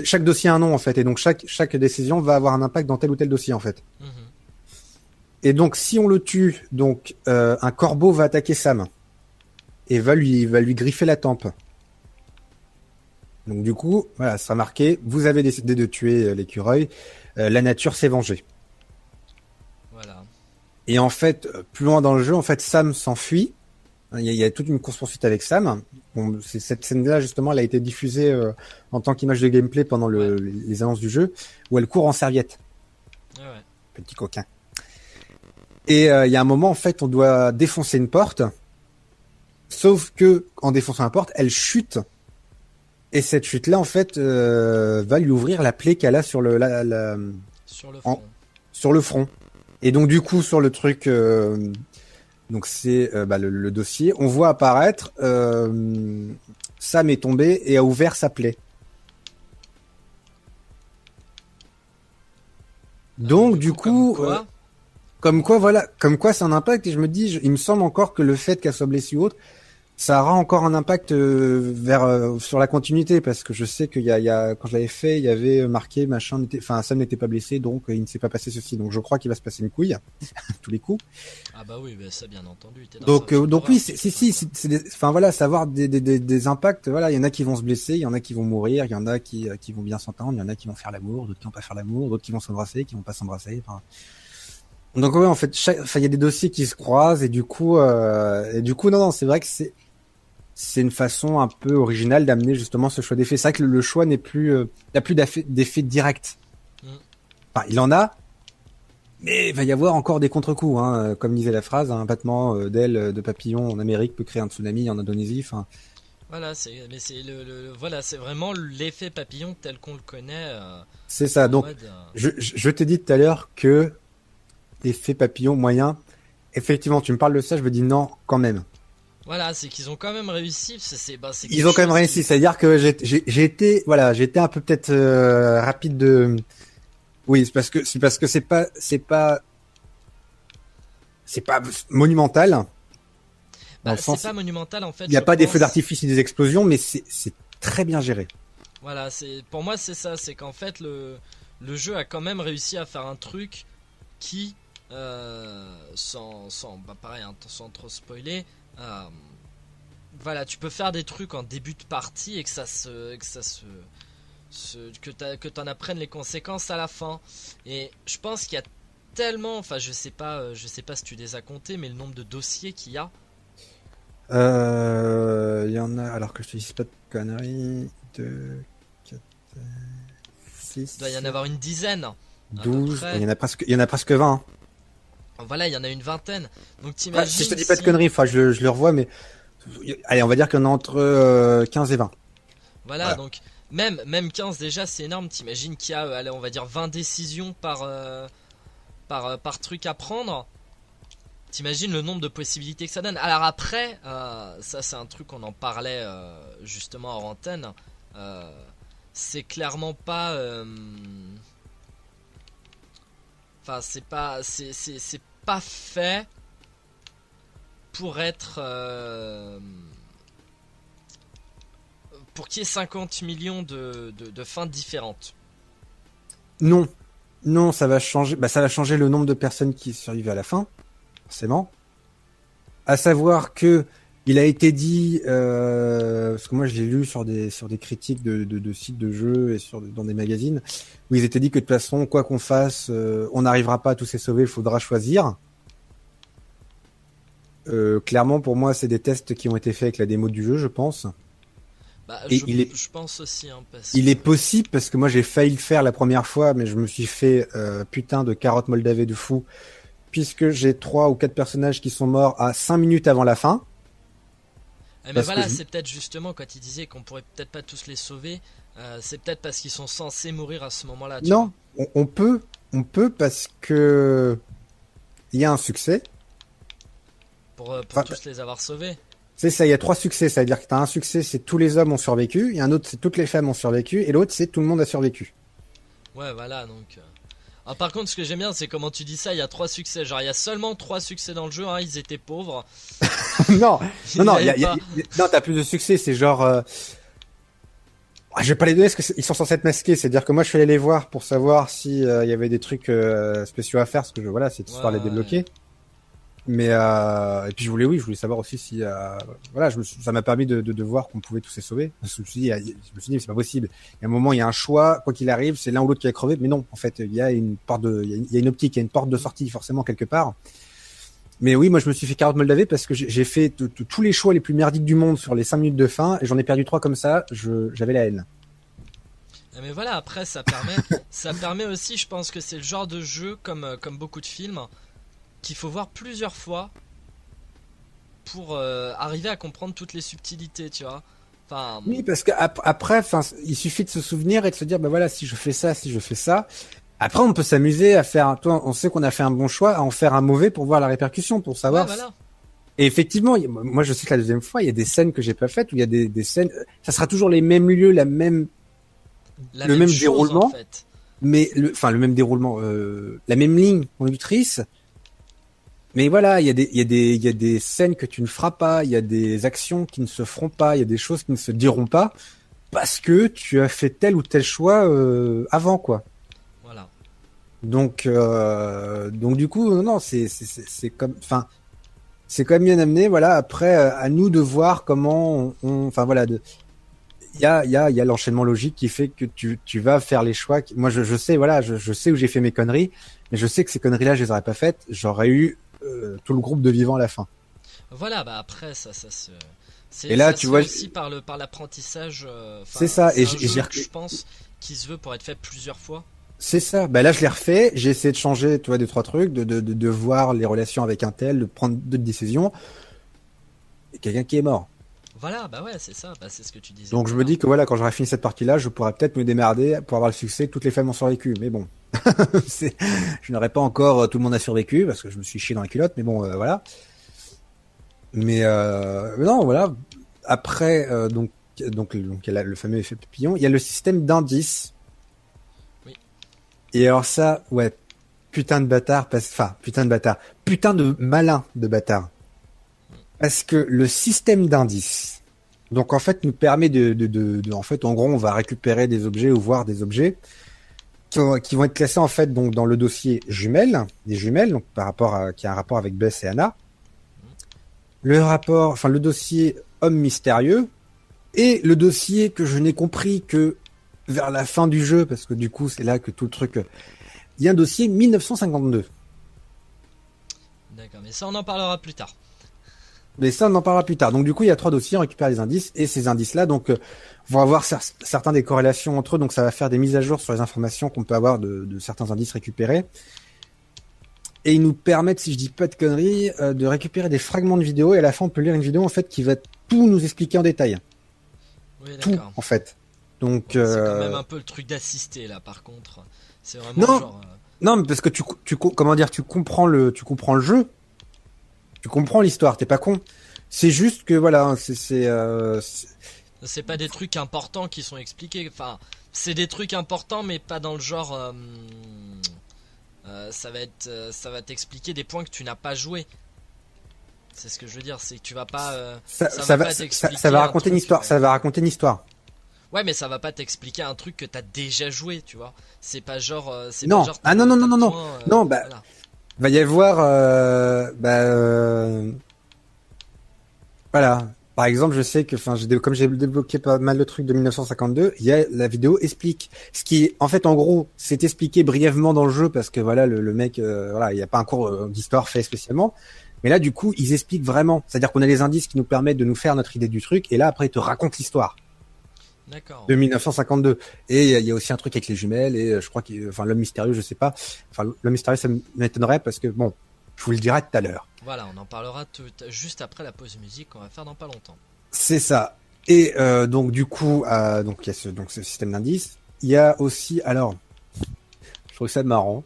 Chaque dossier a un nom en fait, et donc chaque décision va avoir un impact dans tel ou tel dossier en fait. Mhm. Et donc si on le tue, donc un corbeau va attaquer Sam et va lui griffer la tempe. Donc du coup, voilà, ça sera marqué, vous avez décidé de tuer l'écureuil, la nature s'est vengée. Voilà. Et en fait, plus loin dans le jeu, en fait, Sam s'enfuit. Il y a toute une course-poursuite avec Sam. Bon, cette scène-là, justement, elle a été diffusée en tant qu'image de gameplay pendant les annonces du jeu, où elle court en serviette. Ouais. Petit coquin. Et il y a un moment, en fait, on doit défoncer une porte. Sauf que, en défonçant la porte, elle chute. Et cette chute-là, en fait, va lui ouvrir la plaie qu'elle a sur Sur le front. sur le front. Et donc, du coup, sur le truc... donc c'est le dossier. On voit apparaître Sam est tombé et a ouvert sa plaie. Donc du coup, comme quoi c'est un impact. Et je me dis, il me semble encore que le fait qu'elle soit blessée ou autre, ça aura encore un impact sur la continuité, parce que je sais qu'il y a quand je l'avais fait, il y avait marqué Sam n'était pas blessé, donc il ne s'est pas passé ceci. Donc je crois qu'il va se passer une couille tous les coups. Ah bah oui, bah ça bien entendu. Donc oui, enfin voilà, savoir des impacts. Voilà, il y en a qui vont se blesser, il y en a qui vont mourir, il y en a qui vont bien s'entendre, il y en a qui vont faire l'amour, d'autres qui vont pas faire l'amour, d'autres qui vont s'embrasser, qui vont pas s'embrasser. Enfin, donc ouais, en fait, il y a des dossiers qui se croisent et du coup, non, c'est vrai que c'est une façon un peu originale d'amener justement ce choix d'effet. C'est vrai que le choix n'est plus, n'a plus d'effet direct. Enfin, il en a, mais il va y avoir encore des contre-coups, hein. Comme disait la phrase, un battement d'aile de papillon en Amérique peut créer un tsunami en Indonésie. Enfin. Voilà, c'est vraiment l'effet papillon tel qu'on le connaît. C'est ça. Donc, je t'ai dit tout à l'heure que l'effet papillon moyen. Effectivement, tu me parles de ça, je me dis non, quand même. Voilà, c'est qu'ils ont quand même réussi. Ils ont quand même réussi, c'est-à-dire que j'ai été un peu peut-être rapide de. Oui, c'est parce que c'est pas monumental. Bah, c'est pas monumental en fait. Il n'y a pas des feux d'artifice ni des explosions, mais c'est très bien géré. Voilà, pour moi c'est ça, c'est qu'en fait le jeu a quand même réussi à faire un truc qui, pareil, hein, sans trop spoiler, voilà, tu peux faire des trucs en début de partie et que t'en apprennes les conséquences à la fin. Et je pense qu'il y a tellement, enfin je sais pas si tu les as comptés, mais le nombre de dossiers qu'il y a. Il y en a, alors que je te dise pas de conneries, 2, 4, 6. Il doit y en avoir une dizaine. 12, il y en a presque 20. Hein. Voilà, il y en a une vingtaine. Donc t'imagines. Si je te dis pas de conneries, enfin je le revois, mais allez, on va dire qu'il y en a entre 15 et 20. Voilà, donc même 15 déjà, c'est énorme. T'imagines qu'il y a, allez, on va dire 20 décisions par truc à prendre. T'imagines le nombre de possibilités que ça donne. Alors après, ça c'est un truc qu'on en parlait justement hors antenne. C'est clairement pas. Enfin, c'est pas fait pour être. Pour qu'il y ait 50 millions de fins différentes. Non, ça va changer. Bah, ça va changer le nombre de personnes qui survivent à la fin. Forcément. À savoir que il a été dit, parce que moi je l'ai lu sur des critiques de sites de jeux et dans des magazines, où ils étaient dit que de toute façon, quoi qu'on fasse, on n'arrivera pas à tous les sauver, il faudra choisir. Clairement, pour moi, c'est des tests qui ont été faits avec la démo du jeu, je pense. Bah, je pense aussi. Hein, il est possible, parce que moi j'ai failli le faire la première fois, mais je me suis fait putain de carotte moldavée de fou. Puisque j'ai 3 ou 4 personnages qui sont morts à 5 minutes avant la fin. Mais voilà, c'est peut-être justement quand il disait qu'on pourrait peut-être pas tous les sauver, c'est peut-être parce qu'ils sont censés mourir à ce moment-là. Non, on peut parce que il y a un succès. Pour tous les avoir sauvés. C'est ça, il y a 3 succès, ça veut dire que tu as un succès, c'est tous les hommes ont survécu, il y a un autre, c'est toutes les femmes ont survécu, et l'autre, c'est tout le monde a survécu. Ouais, voilà, donc... Ah, par contre, ce que j'aime bien, c'est comment tu dis ça, il y a 3 succès. Genre, il y a seulement 3 succès dans le jeu, hein, ils étaient pauvres. non, t'as plus de succès, c'est genre... Je vais pas les donner parce qu'ils sont censés être masqués, c'est-à-dire que moi je suis allé les voir pour savoir si y avait des trucs spéciaux à faire, parce que voilà, c'est histoire de les débloquer. Ouais. Mais et puis je voulais savoir aussi si voilà, ça m'a permis de voir qu'on pouvait tous les sauver. Je me suis dit mais c'est pas possible. Il y a un moment, il y a un choix, quoi qu'il arrive, c'est l'un ou l'autre qui a crevé, mais non, en fait, il y a une porte il y a une optique, il y a une porte de sortie forcément quelque part. Mais oui, moi je me suis fait carotte moldavée parce que j'ai fait tous les choix les plus merdiques du monde sur les 5 minutes de fin et j'en ai perdu 3 comme ça, j'avais la haine. Mais voilà, après ça permet aussi, je pense que c'est le genre de jeu comme beaucoup de films qu'il faut voir plusieurs fois pour arriver à comprendre toutes les subtilités, tu vois. Enfin, oui, parce qu'après, il suffit de se souvenir et de se dire, bah voilà, si je fais ça. Après, on peut s'amuser à faire, on sait qu'on a fait un bon choix, à en faire un mauvais pour voir la répercussion, pour savoir. Ouais, voilà. Et effectivement, moi je sais que la deuxième fois, il y a des scènes que j'ai pas faites où il y a des scènes, ça sera toujours les mêmes lieux, le même chose, déroulement, en fait. Mais le même déroulement, la même ligne conductrice. Mais voilà, il y a des scènes que tu ne feras pas, il y a des actions qui ne se feront pas, il y a des choses qui ne se diront pas parce que tu as fait tel ou tel choix avant, quoi. Voilà. Donc du coup, non, c'est comme, c'est quand même bien amené. Voilà. Après, à nous de voir comment enfin voilà, il y a l'enchaînement logique qui fait que tu vas faire les choix. Moi, je sais, voilà, je sais où j'ai fait mes conneries, mais je sais que ces conneries-là, je les aurais pas faites. J'aurais eu tout le groupe de vivants à la fin. Voilà, bah après ça se. Et là, tu vois, aussi par l'apprentissage. C'est ça. Et je pense qui se veut pour être fait plusieurs fois. C'est ça. Bah là, je l'ai refait. J'ai essayé de changer, tu vois, 2-3 trucs, de voir les relations avec un tel, de prendre d'autres décisions. Et quelqu'un qui est mort. Voilà, bah ouais, c'est ça. Bah, c'est ce que tu disais. Donc je me dis que voilà, quand j'aurai fini cette partie-là, je pourrais peut-être me démerder pour avoir le succès. Toutes les femmes ont survécu, mais bon, je n'aurais pas encore tout le monde a survécu parce que je me suis chié dans la culotte. Mais bon, voilà. Mais non, voilà. Après, donc il y a le fameux effet papillon. Il y a le système d'indices. Oui. Et alors ça, ouais, putain de malin de bâtard. Parce que le système d'indices, donc en fait, nous permet en fait, en gros, on va récupérer des objets ou voir des objets qui vont être classés en fait donc dans le dossier des jumelles, donc qui a un rapport avec Bess et Anna. Le dossier homme mystérieux et le dossier que je n'ai compris que vers la fin du jeu, parce que du coup, c'est là que tout le truc. Il y a un dossier 1952. D'accord, mais ça on en parlera plus tard. Mais ça, on en parlera plus tard. Donc du coup, il y a 3 dossiers, on récupère les indices, et ces indices-là, donc, vont avoir certains des corrélations entre eux, donc ça va faire des mises à jour sur les informations qu'on peut avoir de certains indices récupérés. Et ils nous permettent, si je dis pas de conneries, de récupérer des fragments de vidéos, et à la fin, on peut lire une vidéo, en fait, qui va tout nous expliquer en détail. Oui, tout, en fait. Donc, c'est quand même un peu le truc d'assister, là, par contre. C'est vraiment genre... Non, mais parce que tu comprends le jeu. Tu comprends l'histoire, t'es pas con. C'est juste que voilà, c'est pas des trucs importants qui sont expliqués. Enfin, c'est des trucs importants, mais pas dans le genre. Ça va t'expliquer des points que tu n'as pas joué. C'est ce que je veux dire, c'est que tu vas pas. Ça va raconter une histoire. Ça va raconter une histoire. Ouais, mais ça va pas t'expliquer un truc que t'as déjà joué, tu vois. C'est pas genre. Non. Pas genre Non, bah. Voilà. Va y avoir, voilà. Par exemple, je sais que, comme j'ai débloqué pas mal de trucs de 1952, il y a la vidéo explique. Ce qui, en fait, en gros, c'est expliqué brièvement dans le jeu parce que voilà, le mec, voilà, il n'y a pas un cours d'histoire fait spécialement. Mais là, du coup, ils expliquent vraiment. C'est-à-dire qu'on a les indices qui nous permettent de nous faire notre idée du truc, et là, après, ils te racontent l'histoire. D'accord. De 1952. Et il y a aussi un truc avec les jumelles, et je crois l'homme mystérieux, je sais pas. Enfin, l'homme mystérieux, ça m'étonnerait parce que bon, je vous le dirai tout à l'heure. Voilà, on en parlera juste après la pause musique qu'on va faire dans pas longtemps. C'est ça. Et donc du coup, donc il y a ce système d'indices. Il y a aussi, alors, je trouve ça marrant.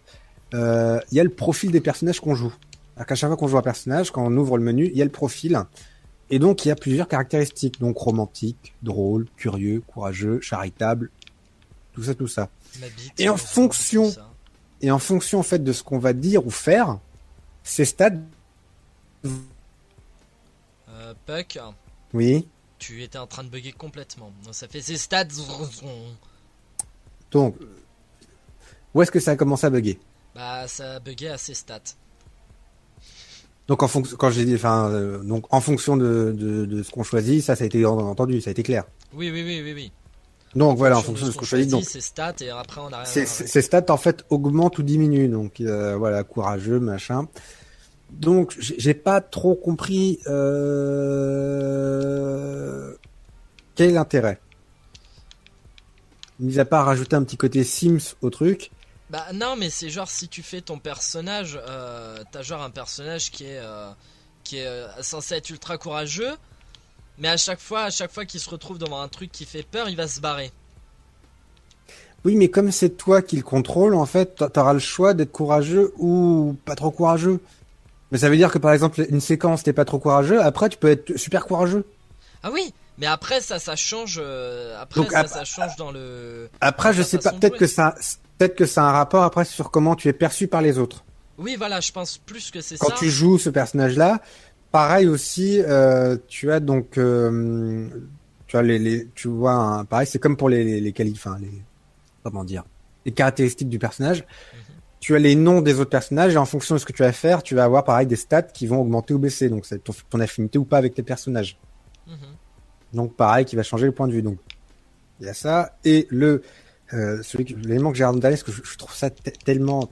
Il y a le profil des personnages qu'on joue. À chaque fois qu'on joue un personnage, quand on ouvre le menu, il y a le profil. Et donc, il y a plusieurs caractéristiques. Donc, romantique, drôle, curieux, courageux, charitable, tout ça. Et en fonction, en fait, de ce qu'on va dire ou faire, ces stats... Puck. Oui. Tu étais en train de bugger complètement. Ça fait ces stats. Donc, où est-ce que ça a commencé à bugger? Bah, ça a bugué à ses stats. Donc en fonction, quand j'ai dit, donc en fonction de ce qu'on choisit, ça a été entendu, ça a été clair. Oui. Donc voilà, en fonction de ce qu'on choisit, donc ces stats et après on a rien. Ces stats en fait augmentent ou diminuent, donc voilà, courageux, machin. Donc j'ai pas trop compris quel est l'intérêt. Mis à part rajouter un petit côté Sims au truc. Bah non, mais c'est genre si tu fais ton personnage, t'as genre un personnage qui est censé être ultra courageux, mais à chaque fois qu'il se retrouve devant un truc qui fait peur, il va se barrer. Oui, mais comme c'est toi qui le contrôle, en fait, t'auras le choix d'être courageux ou pas trop courageux. Mais ça veut dire que par exemple, une séquence, t'es pas trop courageux, après tu peux être super courageux. Ah oui, mais après ça change. Ça change dans le. Après, je sais pas, peut-être que ça a un rapport après sur comment tu es perçu par les autres. Oui, voilà, je pense plus que c'est ça. Quand tu joues ce personnage-là, pareil aussi, tu as donc, tu as tu vois, pareil, c'est comme pour les comment dire, les caractéristiques du personnage. Tu as les noms des autres personnages et en fonction de ce que tu vas faire, tu vas avoir pareil des stats qui vont augmenter ou baisser. Donc c'est ton affinité ou pas avec tes personnages. Donc pareil, qui va changer le point de vue. Donc il y a ça et l'élément que j'ai retenu parce que je trouve ça tellement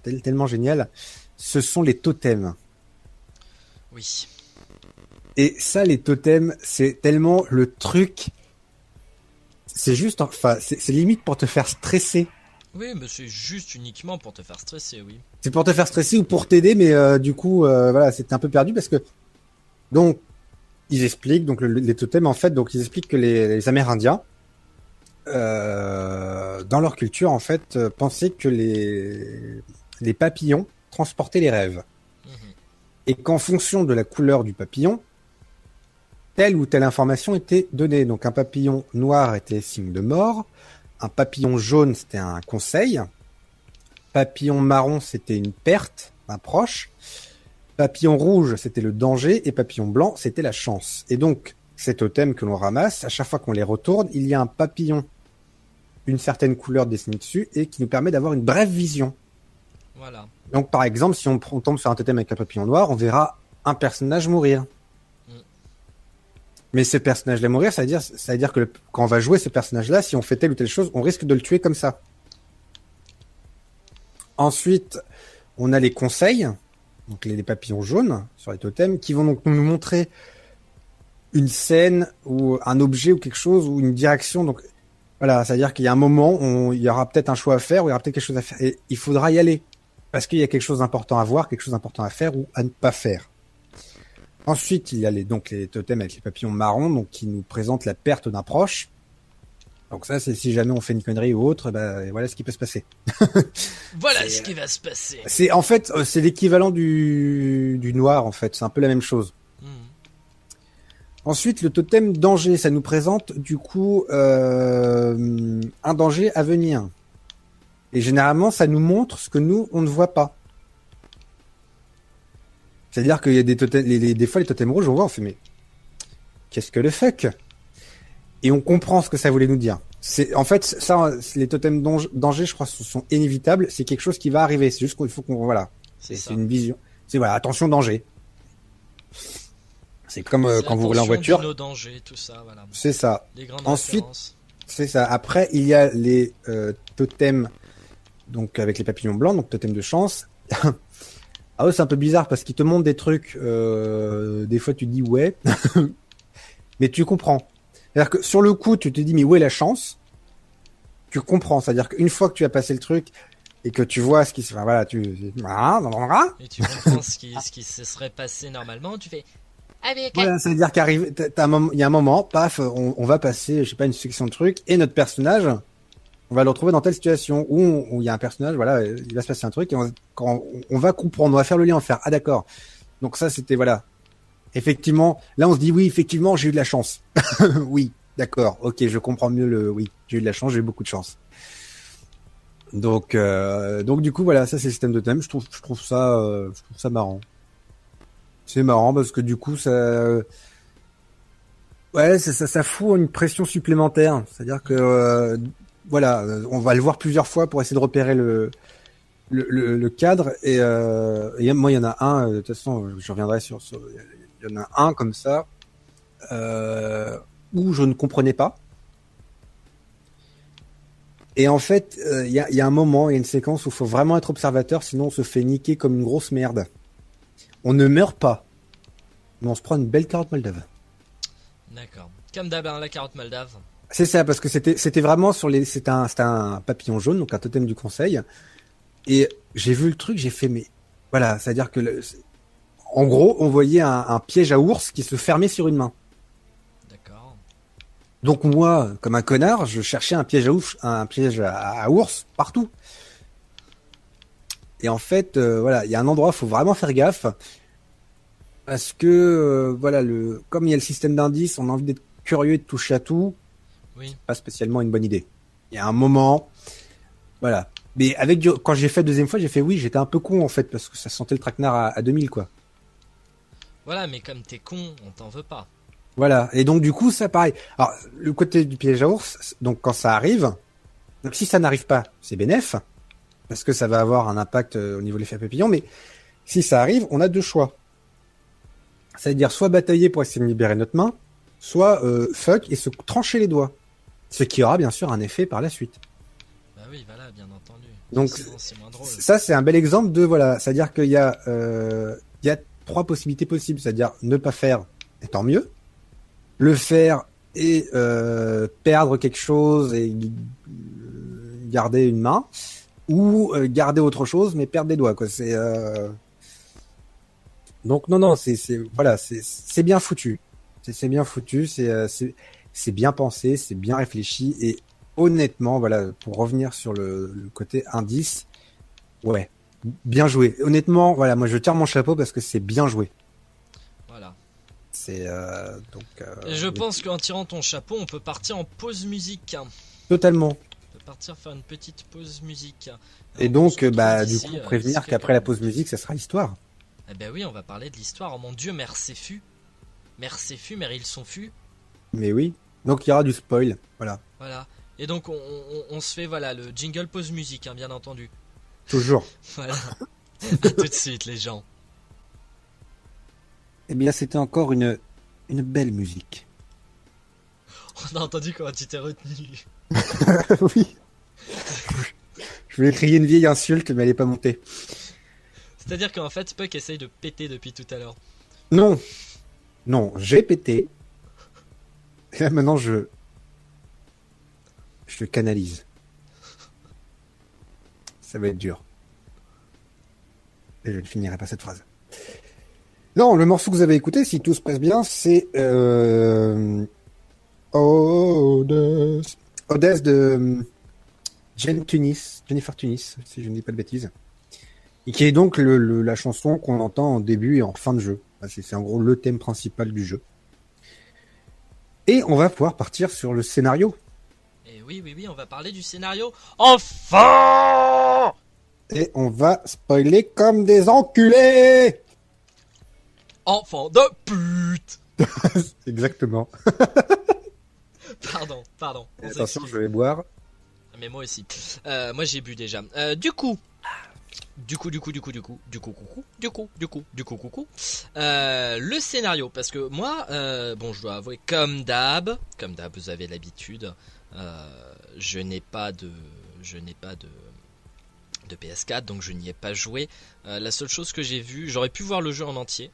génial, ce sont les totems. Oui. Et ça, les totems, c'est tellement le truc. C'est juste, c'est limite pour te faire stresser. Oui, mais c'est juste uniquement pour te faire stresser, oui. C'est pour te faire stresser ou pour t'aider, mais du coup, voilà, c'était un peu perdu parce que donc ils expliquent donc les totems en fait, donc ils expliquent que les Amérindiens dans leur culture en fait pensaient que les papillons transportaient les rêves et qu'en fonction de la couleur du papillon, telle ou telle information était donnée. Donc un papillon noir était signe de mort. Un papillon jaune, c'était un conseil. Papillon marron, c'était une perte, un proche. Papillon rouge, c'était le danger, et papillon blanc, c'était la chance. Et donc, ces totems que l'on ramasse, à chaque fois qu'on les retourne, il y a un papillon d'une certaine couleur dessinée dessus, et qui nous permet d'avoir une brève vision. Voilà. Donc, par exemple, si on tombe sur un totem avec un papillon noir, on verra un personnage mourir. Mais ce personnage-là mourir, ça veut dire que quand on va jouer ce personnage-là, si on fait telle ou telle chose, on risque de le tuer comme ça. Ensuite, on a les conseils, donc les papillons jaunes sur les totems, qui vont donc nous montrer une scène ou un objet ou quelque chose ou une direction. Donc voilà, c'est-à-dire qu'il y a un moment où il y aura peut-être un choix à faire ou il y aura peut-être quelque chose à faire. Et il faudra y aller parce qu'il y a quelque chose d'important à voir, quelque chose d'important à faire ou à ne pas faire. Ensuite, il y a les totems avec les papillons marrons, donc qui nous présentent la perte d'un proche. Donc ça, c'est si jamais on fait une connerie ou autre, voilà ce qui peut se passer. Voilà ce qui va se passer. En fait, c'est l'équivalent du noir, en fait. C'est un peu la même chose. Ensuite, le totem danger, ça nous présente du coup un danger à venir. Et généralement, ça nous montre ce que nous, on ne voit pas. C'est-à-dire qu'il y a des totems, des fois les totems rouges, on voit, on fait mais qu'est-ce que le fuck? Et on comprend ce que ça voulait nous dire. En fait, ça, les totems danger, je crois, sont inévitables. C'est quelque chose qui va arriver. C'est juste qu'il faut qu'on, voilà. C'est une vision. C'est voilà, attention danger. C'est comme quand vous roulez en voiture. Nos dangers, tout ça, voilà. C'est ça. Les grandes Ensuite, références. c'est ça. Après, il y a les totems, donc avec les papillons blancs, donc totems de chance. Ah ouais, c'est un peu bizarre parce qu'ils te montrent des trucs. Des fois, tu dis ouais, mais tu comprends. C'est-à-dire que sur le coup, tu te dis mais où est la chance? Tu comprends. C'est-à-dire qu'une fois que tu as passé le truc et que tu vois ce qui se, enfin, voilà, et tu comprends ce qui se serait passé normalement, tu fais. Voilà, ça veut dire il y a un moment, paf, on va passer, je sais pas, une section de trucs et notre personnage, on va le retrouver dans telle situation où il y a un personnage, voilà, il va se passer un truc et quand on va comprendre, on va faire le lien, on va faire ah d'accord. Donc ça c'était voilà. Effectivement, là on se dit oui, effectivement, j'ai eu de la chance. Oui, d'accord. OK, je comprends mieux oui, j'ai eu de la chance, j'ai eu beaucoup de chance. Donc du coup voilà, ça c'est le système de thème, je trouve ça marrant. C'est marrant parce que du coup ça fout une pression supplémentaire, c'est-à-dire que voilà, on va le voir plusieurs fois pour essayer de repérer le cadre et moi il y en a un de toute façon je reviendrai sur il y en a un comme ça où je ne comprenais pas et en fait il y a un moment, il y a une séquence où il faut vraiment être observateur sinon on se fait niquer comme une grosse merde. On ne meurt pas mais on se prend une belle carotte moldave. D'accord, comme d'hab la carotte moldave. C'est ça, parce que c'était vraiment c'était un papillon jaune, donc un totem du conseil. Et j'ai vu le truc, j'ai fait, mais voilà, c'est-à-dire que en gros, on voyait un piège à ours qui se fermait sur une main. D'accord. Donc moi, comme un connard, je cherchais un piège à ours partout. Et en fait, voilà, il y a un endroit, faut vraiment faire gaffe. Parce que, voilà, comme il y a le système d'indices, on a envie d'être curieux et de toucher à tout. Oui. C'est pas spécialement une bonne idée. Il y a un moment, voilà. Mais quand j'ai fait la deuxième fois, j'ai fait oui, j'étais un peu con en fait, parce que ça sentait le traquenard à 2000 quoi. Voilà, mais comme t'es con, on t'en veut pas. Voilà. Et donc du coup, ça pareil. Alors, le côté du piège à ours, donc quand ça arrive, donc si ça n'arrive pas, c'est bénef, parce que ça va avoir un impact au niveau de l'effet papillon, mais si ça arrive, on a deux choix. C'est-à-dire soit batailler pour essayer de libérer notre main, soit fuck et se trancher les doigts. Ce qui aura bien sûr un effet par la suite. Bah oui, voilà, bien entendu. Donc sinon, c'est moins drôle. Ça c'est un bel exemple de voilà, c'est-à-dire qu'il y a trois possibilités possibles, c'est-à-dire ne pas faire et tant mieux, le faire et perdre quelque chose et garder une main, ou garder autre chose mais perdre des doigts quoi. C'est donc non voilà, c'est bien foutu. C'est bien foutu, c'est bien pensé, c'est bien réfléchi et honnêtement, voilà, pour revenir sur le côté indice, ouais, bien joué. Honnêtement, voilà, moi je tire mon chapeau parce que c'est bien joué. Voilà. C'est Et je pense qu'en tirant ton chapeau, on peut partir en pause musique. Totalement. On peut partir faire une petite pause musique. Et donc, du coup, prévenir qu'après la pause musique, ça sera l'histoire. Eh ben oui, on va parler de l'histoire. Oh mon dieu, mère c'est fu. Mère c'est fu, mère ils sont fu. Mais oui. Donc il y aura du spoil. Voilà. Voilà. Et donc on se fait voilà le jingle pause musique, hein, bien entendu. Toujours. Voilà. À tout de suite les gens. Eh bien, c'était encore une belle musique. On a entendu comment tu t'es retenu. Oui. Je voulais crier une vieille insulte, mais elle n'est pas montée. C'est-à-dire qu'en fait Puck essaye de péter depuis tout à l'heure. Non. Non, j'ai pété. Et là, maintenant, je le canalise. Ça va être dur. Et je ne finirai pas cette phrase. Non, le morceau que vous avez écouté, si tout se passe bien, c'est Odess de Jennifer Tunis, si je ne dis pas de bêtises. Et qui est donc la chanson qu'on entend en début et en fin de jeu. C'est en gros le thème principal du jeu. Et on va pouvoir partir sur le scénario. Et oui, on va parler du scénario. Enfin. Et on va spoiler comme des enculés. Enfant de pute. Exactement. Pardon. Attention, je vais boire. Mais moi aussi. Moi j'ai bu déjà. Du coup. Le scénario, parce que moi, bon, je dois avouer, comme d'hab, vous avez l'habitude, je n'ai pas de PS4, donc je n'y ai pas joué. La seule chose que j'ai vue, j'aurais pu voir le jeu en entier,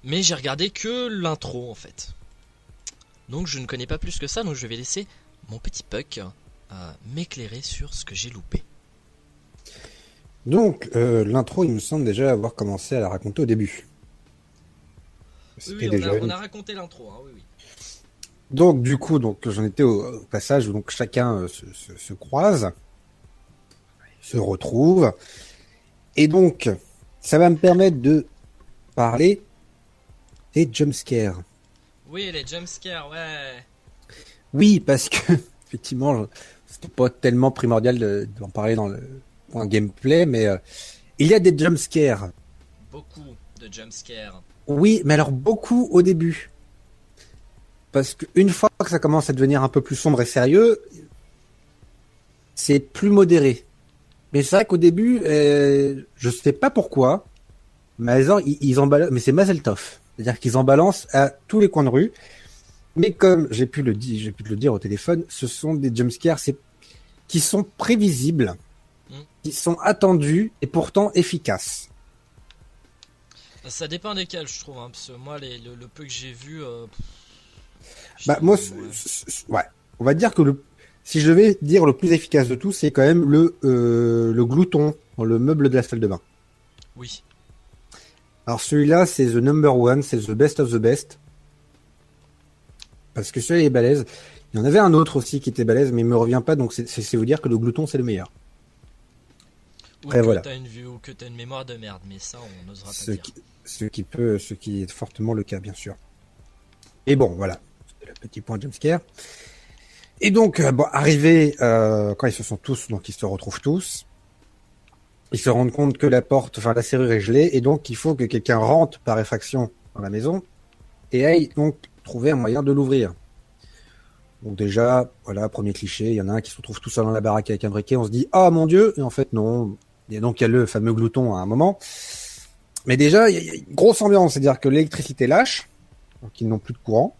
mais j'ai regardé que l'intro en fait. Donc je ne connais pas plus que ça, donc je vais laisser mon petit Puck m'éclairer sur ce que j'ai loupé. Donc, l'intro, il me semble déjà avoir commencé à la raconter au début. Oui, on a raconté l'intro, hein, oui. Donc, du coup, j'en étais au passage où donc, chacun se croise, se retrouve. Et donc, ça va me permettre de parler des jumpscares. Oui, les jumpscares, ouais. Oui, parce que, effectivement, c'était pas tellement primordial d'en parler dans le point gameplay, mais il y a des jumpscares. Beaucoup de jumpscares. Oui, mais alors beaucoup au début. Parce qu'une fois que ça commence à devenir un peu plus sombre et sérieux, c'est plus modéré. Mais c'est vrai qu'au début, je sais pas pourquoi, mais ils en balancent, mais c'est Mazel Tov. C'est-à-dire qu'ils en balancent à tous les coins de rue. Mais comme j'ai pu te le dire au téléphone, ce sont des jumpscares qui sont prévisibles, qui sont attendus et pourtant efficaces. Ça dépend desquels, je trouve, hein, parce que moi, le peu que j'ai vu... moi, ouais. On va dire que si je devais dire le plus efficace de tout, c'est quand même le glouton dans le meuble de la salle de bain. Oui. Alors celui-là, c'est the number one, c'est the best of the best. Parce que celui-là est balèze. Il y en avait un autre aussi qui était balèze, mais il me revient pas, donc c'est vous dire que le glouton, c'est le meilleur. Ou que voilà. T'as une mémoire de merde, mais ça, on n'osera pas dire. Ce qui est fortement le cas, bien sûr. Et bon, voilà. C'est le petit point jumpscare. Et donc, arrivé, quand ils se retrouvent tous, ils se rendent compte que la serrure est gelée, et donc il faut que quelqu'un rentre par effraction dans la maison, et aille donc trouver un moyen de l'ouvrir. Donc déjà, voilà, premier cliché, il y en a un qui se retrouve tout seul dans la baraque avec un briquet, on se dit « Ah, mon Dieu !» Et en fait, non. Et donc, il y a le fameux glouton à un moment. Mais déjà, il y a une grosse ambiance, c'est-à-dire que l'électricité lâche, donc ils n'ont plus de courant,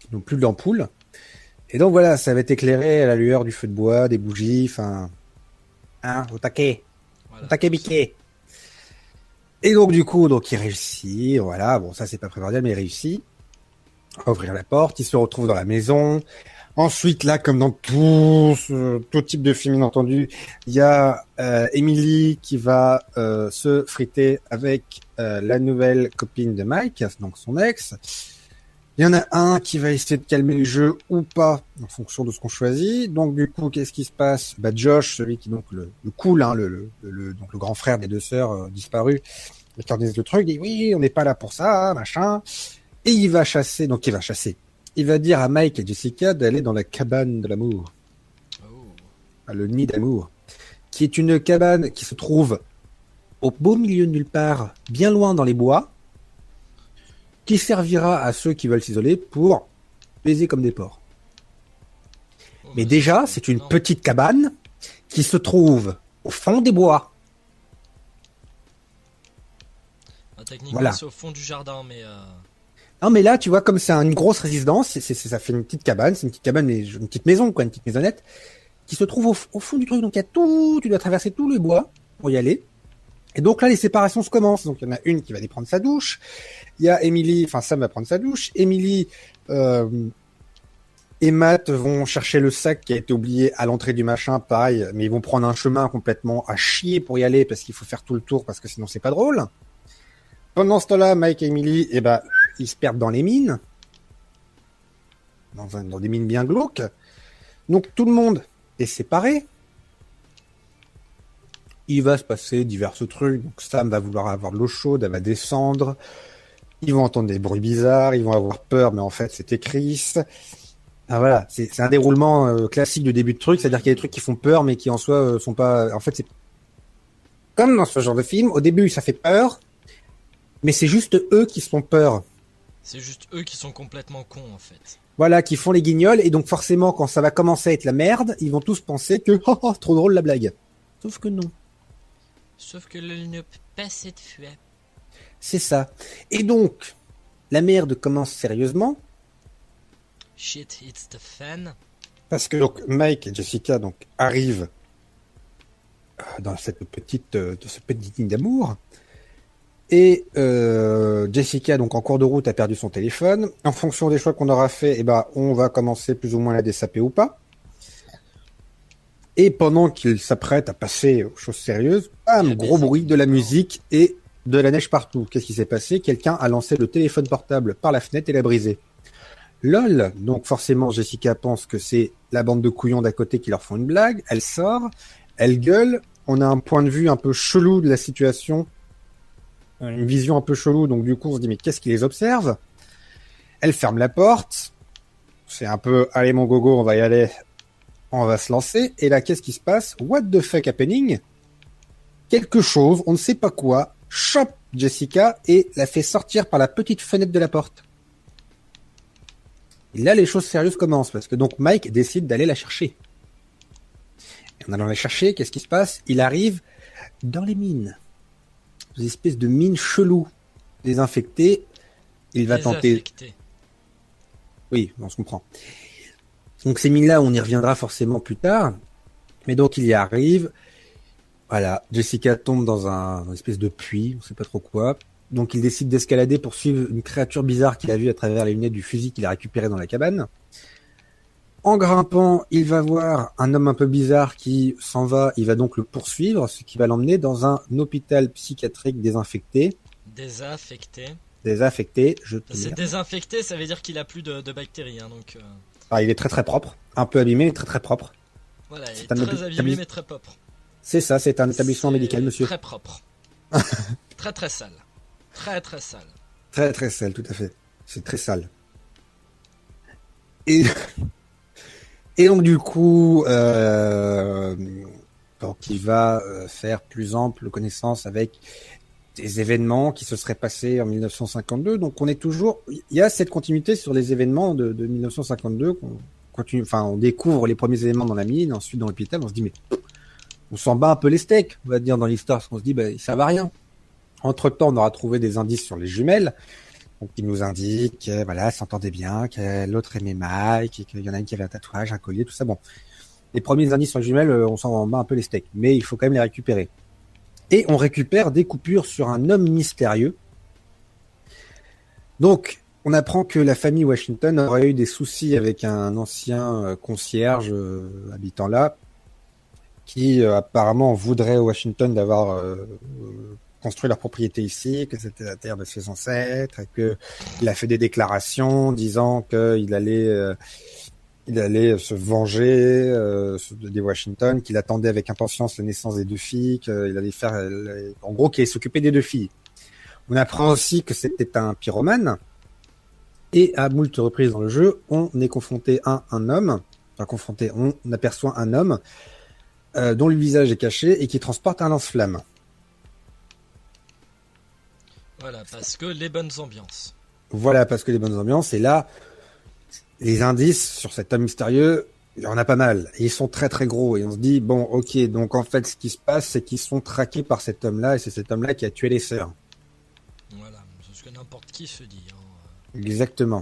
ils n'ont plus d'ampoule. Et donc voilà, ça va être éclairé à la lueur du feu de bois, des bougies, enfin... au taquet. Voilà. Au taquet biquet. Et donc du coup, il réussit, voilà, bon ça c'est pas primordial, mais il réussit à ouvrir la porte, il se retrouve dans la maison. Ensuite, là, comme dans tout type de film inentendu, il y a Emily qui va se friter avec la nouvelle copine de Mike, donc son ex. Il y en a un qui va essayer de calmer le jeu ou pas, en fonction de ce qu'on choisit. Donc du coup, qu'est-ce qui se passe ? Josh, celui qui donc le cool, hein, donc le grand frère des deux sœurs disparues, qui organise le truc, dit oui, on n'est pas là pour ça, machin. Et il va chasser. Il va dire à Mike et Jessica d'aller dans la cabane de l'amour. Le nid d'amour. Qui est une cabane qui se trouve au beau milieu de nulle part, bien loin dans les bois, qui servira à ceux qui veulent s'isoler pour baiser comme des porcs. Mais déjà, c'est une petite cabane qui se trouve au fond des bois. Techniquement, voilà. C'est au fond du jardin, mais... Non, mais là, tu vois, comme c'est une grosse résidence, ça fait une petite cabane, c'est une petite cabane, mais une petite maison, quoi, une petite maisonnette, qui se trouve au fond du truc. Donc, il y a tout, tu dois traverser tout le bois pour y aller. Et donc là, les séparations se commencent. Donc, il y en a une qui va aller prendre sa douche. Il y a Emily, enfin, Sam va prendre sa douche. Emily et Matt vont chercher le sac qui a été oublié à l'entrée du machin, pareil, mais ils vont prendre un chemin complètement à chier pour y aller parce qu'il faut faire tout le tour parce que sinon c'est pas drôle. Pendant ce temps-là, Mike et Emily, ils se perdent dans les mines. Dans des mines bien glauques. Donc tout le monde est séparé. Il va se passer divers trucs. Donc Sam va vouloir avoir de l'eau chaude, elle va descendre. Ils vont entendre des bruits bizarres, ils vont avoir peur, mais en fait c'était Chris. Ah, voilà, c'est un déroulement classique de début de truc, c'est-à-dire qu'il y a des trucs qui font peur, mais qui en soi sont pas... En fait, c'est comme dans ce genre de film, au début ça fait peur, mais c'est juste eux qui se font peur. C'est juste eux qui sont complètement cons, en fait. Voilà, qui font les guignols, et donc forcément, quand ça va commencer à être la merde, ils vont tous penser que « Oh, trop drôle la blague !» Sauf que non. Sauf que le ne peut pas cette fois. C'est ça. Et donc, la merde commence sérieusement. Shit hits the fan. Parce que donc, Mike et Jessica donc, arrivent dans cette petite ligne d'amour. Et Jessica, donc en cours de route, a perdu son téléphone. En fonction des choix qu'on aura fait, on va commencer plus ou moins à la dessaper ou pas. Et pendant qu'il s'apprête à passer aux choses sérieuses, bam, gros bruit de la musique et de la neige partout. Qu'est-ce qui s'est passé? Quelqu'un a lancé le téléphone portable par la fenêtre et l'a brisé. LOL. Donc forcément, Jessica pense que c'est la bande de couillons d'à côté qui leur font une blague. Elle sort, elle gueule. On a un point de vue un peu chelou de la situation. Une vision un peu chelou, donc du coup on se dit mais qu'est-ce qui les observe? Elle ferme la porte, c'est un peu allez mon gogo, on va y aller, on va se lancer, et là qu'est-ce qui se passe? What the fuck happening? Quelque chose, on ne sait pas quoi, chope Jessica et la fait sortir par la petite fenêtre de la porte. Et là les choses sérieuses commencent, parce que donc Mike décide d'aller la chercher. Et en allant la chercher, qu'est-ce qui se passe? Il arrive dans les mines. Des espèces de mines cheloues, désinfectées. Il va tenter... Oui, on se comprend. Donc ces mines-là, on y reviendra forcément plus tard. Mais donc il y arrive. Voilà, Jessica tombe dans une espèce de puits, on sait pas trop quoi. Donc il décide d'escalader pour suivre une créature bizarre qu'il a vue à travers les lunettes du fusil qu'il a récupéré dans la cabane. En grimpant, il va voir un homme un peu bizarre qui s'en va. Il va donc le poursuivre, ce qui va l'emmener dans un hôpital psychiatrique désinfecté. Désinfecté, je te dis. C'est désinfecté, ça veut dire qu'il a plus de bactéries. Hein, donc, il est très très propre. Un peu abîmé, mais très très propre. Voilà, il est très abîmé, mais très propre. C'est ça, c'est un établissement médical, monsieur. Très propre. Très très sale. Très très sale. Très très sale, tout à fait. C'est très sale. Et donc du coup, donc il va faire plus ample connaissance avec des événements qui se seraient passés en 1952. Donc on est toujours, il y a cette continuité sur les événements de 1952. On découvre les premiers éléments dans la mine, ensuite dans l'hôpital, on se dit mais on s'en bat un peu les steaks, on va dire dans l'histoire, parce qu'on se dit ça va rien. Entre temps, on aura trouvé des indices sur les jumelles. Donc, il nous indique que, voilà, s'entendait bien, que l'autre aimait Mike, qu'il y en a une qui avait un tatouage, un collier, tout ça. Bon. Les premiers indices sur les jumelles, on s'en bat un peu les steaks. Mais il faut quand même les récupérer. Et on récupère des coupures sur un homme mystérieux. Donc, on apprend que la famille Washington aurait eu des soucis avec un ancien concierge habitant là, qui apparemment voudrait au Washington d'avoir... construit leur propriété ici, que c'était la terre de ses ancêtres, et que il a fait des déclarations disant qu'il allait se venger des Washington, qu'il attendait avec impatience la naissance des deux filles, qu'il allait faire, en gros, qu'il allait s'occuper des deux filles. On apprend aussi que c'était un pyromane, et à moult reprises dans le jeu, on est confronté à un homme, on aperçoit un homme dont le visage est caché et qui transporte un lance-flamme. Voilà, parce que les bonnes ambiances. Voilà, parce que les bonnes ambiances. Et là, les indices sur cet homme mystérieux, il y en a pas mal. Et ils sont très très gros. Et on se dit, bon, ok, donc en fait, ce qui se passe, c'est qu'ils sont traqués par cet homme-là. Et c'est cet homme-là qui a tué les sœurs. Voilà, c'est ce que n'importe qui se dit. Exactement.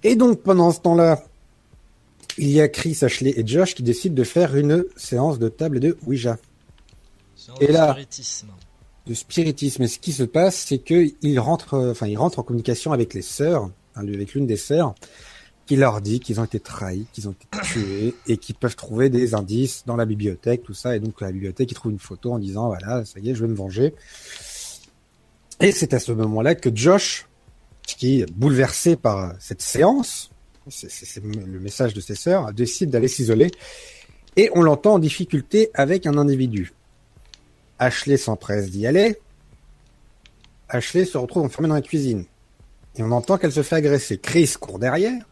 Et donc, pendant ce temps-là, il y a Chris, Ashley et Josh qui décident de faire une séance de table de Ouija. Séance et de là, spiritisme. de spiritisme. Et ce qui se passe, c'est qu'ils rentrent en communication avec les sœurs, avec l'une des sœurs, qui leur dit qu'ils ont été trahis, qu'ils ont été tués et qu'ils peuvent trouver des indices dans la bibliothèque, tout ça. Et donc, la bibliothèque, ils trouvent une photo en disant, voilà, ça y est, je vais me venger. Et c'est à ce moment-là que Josh, qui est bouleversé par cette séance, c'est le message de ses sœurs, décide d'aller s'isoler. Et on l'entend en difficulté avec un individu. Ashley s'empresse d'y aller. Ashley se retrouve enfermée dans la cuisine. Et on entend qu'elle se fait agresser. Chris court derrière,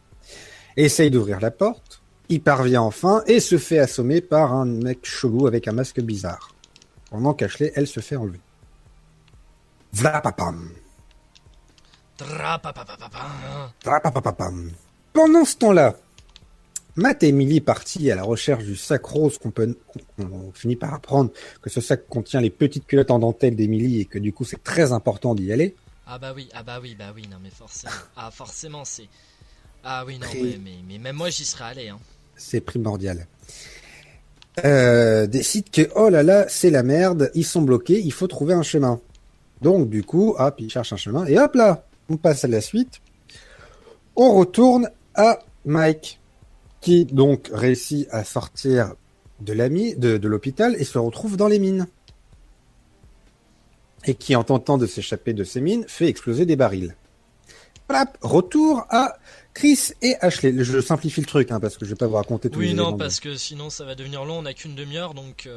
essaye d'ouvrir la porte, y parvient enfin et se fait assommer par un mec chelou avec un masque bizarre. Pendant qu'Ashley, elle, se fait enlever. Vlapapam. Drapapapapam. Pendant ce temps-là, Matt et Emily, partis à la recherche du sac rose qu'on finit par apprendre que ce sac contient les petites culottes en dentelle d'Emily et que du coup c'est très important d'y aller. Ah bah oui, non mais forcément. Ah forcément c'est... Ah oui non mais même moi j'y serais allé. Hein. C'est primordial. Décide que oh là là c'est la merde, ils sont bloqués, il faut trouver un chemin. Donc du coup, hop, ils cherchent un chemin et hop là, on passe à la suite. On retourne à Mike, qui donc réussit à sortir de l'hôpital et se retrouve dans les mines. Et qui, en tentant de s'échapper de ces mines, fait exploser des barils. Plap, retour à Chris et Ashley. Je simplifie le truc, parce que je vais pas vous raconter tout. Oui, non, parce que sinon ça va devenir long, on n'a qu'une demi-heure, donc...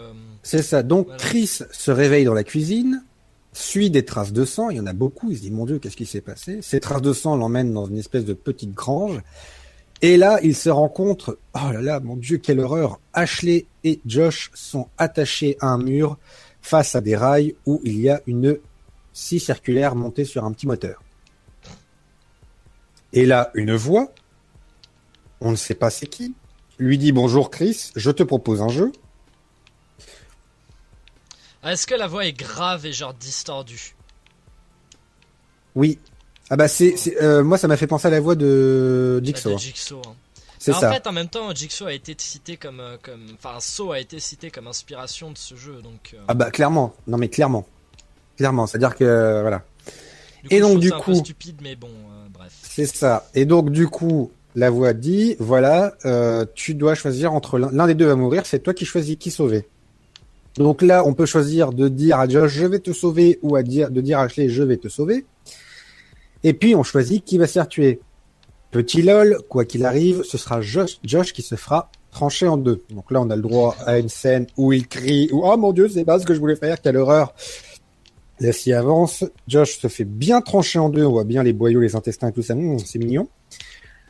C'est ça, donc voilà. Chris se réveille dans la cuisine, suit des traces de sang, il y en a beaucoup, il se dit, mon Dieu, qu'est-ce qui s'est passé? Ces traces de sang l'emmènent dans une espèce de petite grange, et là, il se rencontre, oh là là, mon Dieu, quelle horreur, Ashley et Josh sont attachés à un mur face à des rails où il y a une scie circulaire montée sur un petit moteur. Et là, une voix, on ne sait pas c'est qui, lui dit, bonjour Chris, je te propose un jeu. Est-ce que la voix est grave et genre distordue? Oui. Ah bah moi ça m'a fait penser à la voix de Jigsaw. De Jigsaw. Hein. C'est ça. En fait, en même temps, Jigsaw a été cité enfin, Saw a été cité comme inspiration de ce jeu, donc. Ah bah clairement. Non mais clairement. C'est-à-dire que voilà. Du coup, et donc du coup, coup. un peu stupide, mais bon, bref. C'est ça. Et donc du coup, la voix dit, voilà, tu dois choisir entre l'un des deux va mourir, c'est toi qui choisis qui sauver. Donc là, on peut choisir de dire à Josh, je vais te sauver, ou de dire à Ashley, je vais te sauver. Et puis, on choisit qui va se faire tuer. Petit lol, quoi qu'il arrive, ce sera Josh qui se fera trancher en deux. Donc là, on a le droit à une scène où il crie, ou oh mon Dieu, c'est pas ce que je voulais faire, quelle horreur. La scie avance, Josh se fait bien trancher en deux, on voit bien les boyaux, les intestins et tout ça, c'est mignon.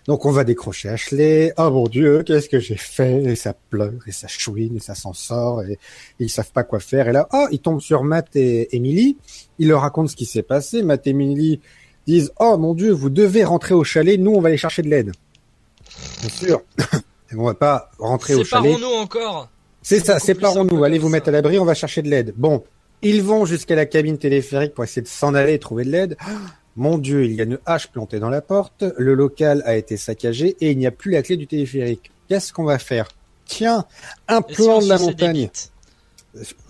Donc on va décrocher Ashley, oh mon Dieu, qu'est-ce que j'ai fait? Et ça pleure, et ça chouine, et ça s'en sort, et ils savent pas quoi faire. Et là, ils tombent sur Matt et Emily, ils leur racontent ce qui s'est passé, Matt et Emily disent, oh mon Dieu, vous devez rentrer au chalet, nous on va aller chercher de l'aide. Bien sûr, on va pas rentrer au chalet. Séparons-nous encore. C'est ça, séparons-nous, allez vous mettre à l'abri, on va chercher de l'aide. Bon, ils vont jusqu'à la cabine téléphérique pour essayer de s'en aller et trouver de l'aide. Mon Dieu, il y a une hache plantée dans la porte, le local a été saccagé et il n'y a plus la clé du téléphérique. Qu'est-ce qu'on va faire? Tiens, un plan de la montagne.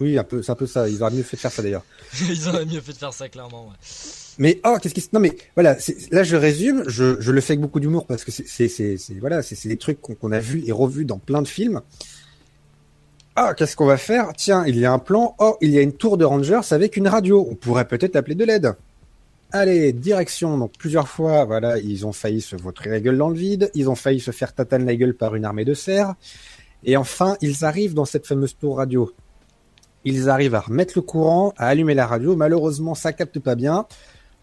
Oui, c'est un peu ça. Ils auraient mieux fait de faire ça d'ailleurs. Ils auraient mieux fait de faire ça clairement. Ouais. Mais non mais voilà, là je résume, je le fais avec beaucoup d'humour parce que c'est des trucs qu'on a vus et revus dans plein de films. Qu'est-ce qu'on va faire? Tiens, il y a un plan. Il y a une tour de Rangers avec une radio. On pourrait peut-être l'appeler de l'aide. Allez, direction. Donc plusieurs fois, voilà, ils ont failli se vautrer la gueule dans le vide. Ils ont failli se faire tatane la gueule par une armée de cerfs. Et enfin, ils arrivent dans cette fameuse tour radio. Ils arrivent à remettre le courant, à allumer la radio. Malheureusement, ça capte pas bien.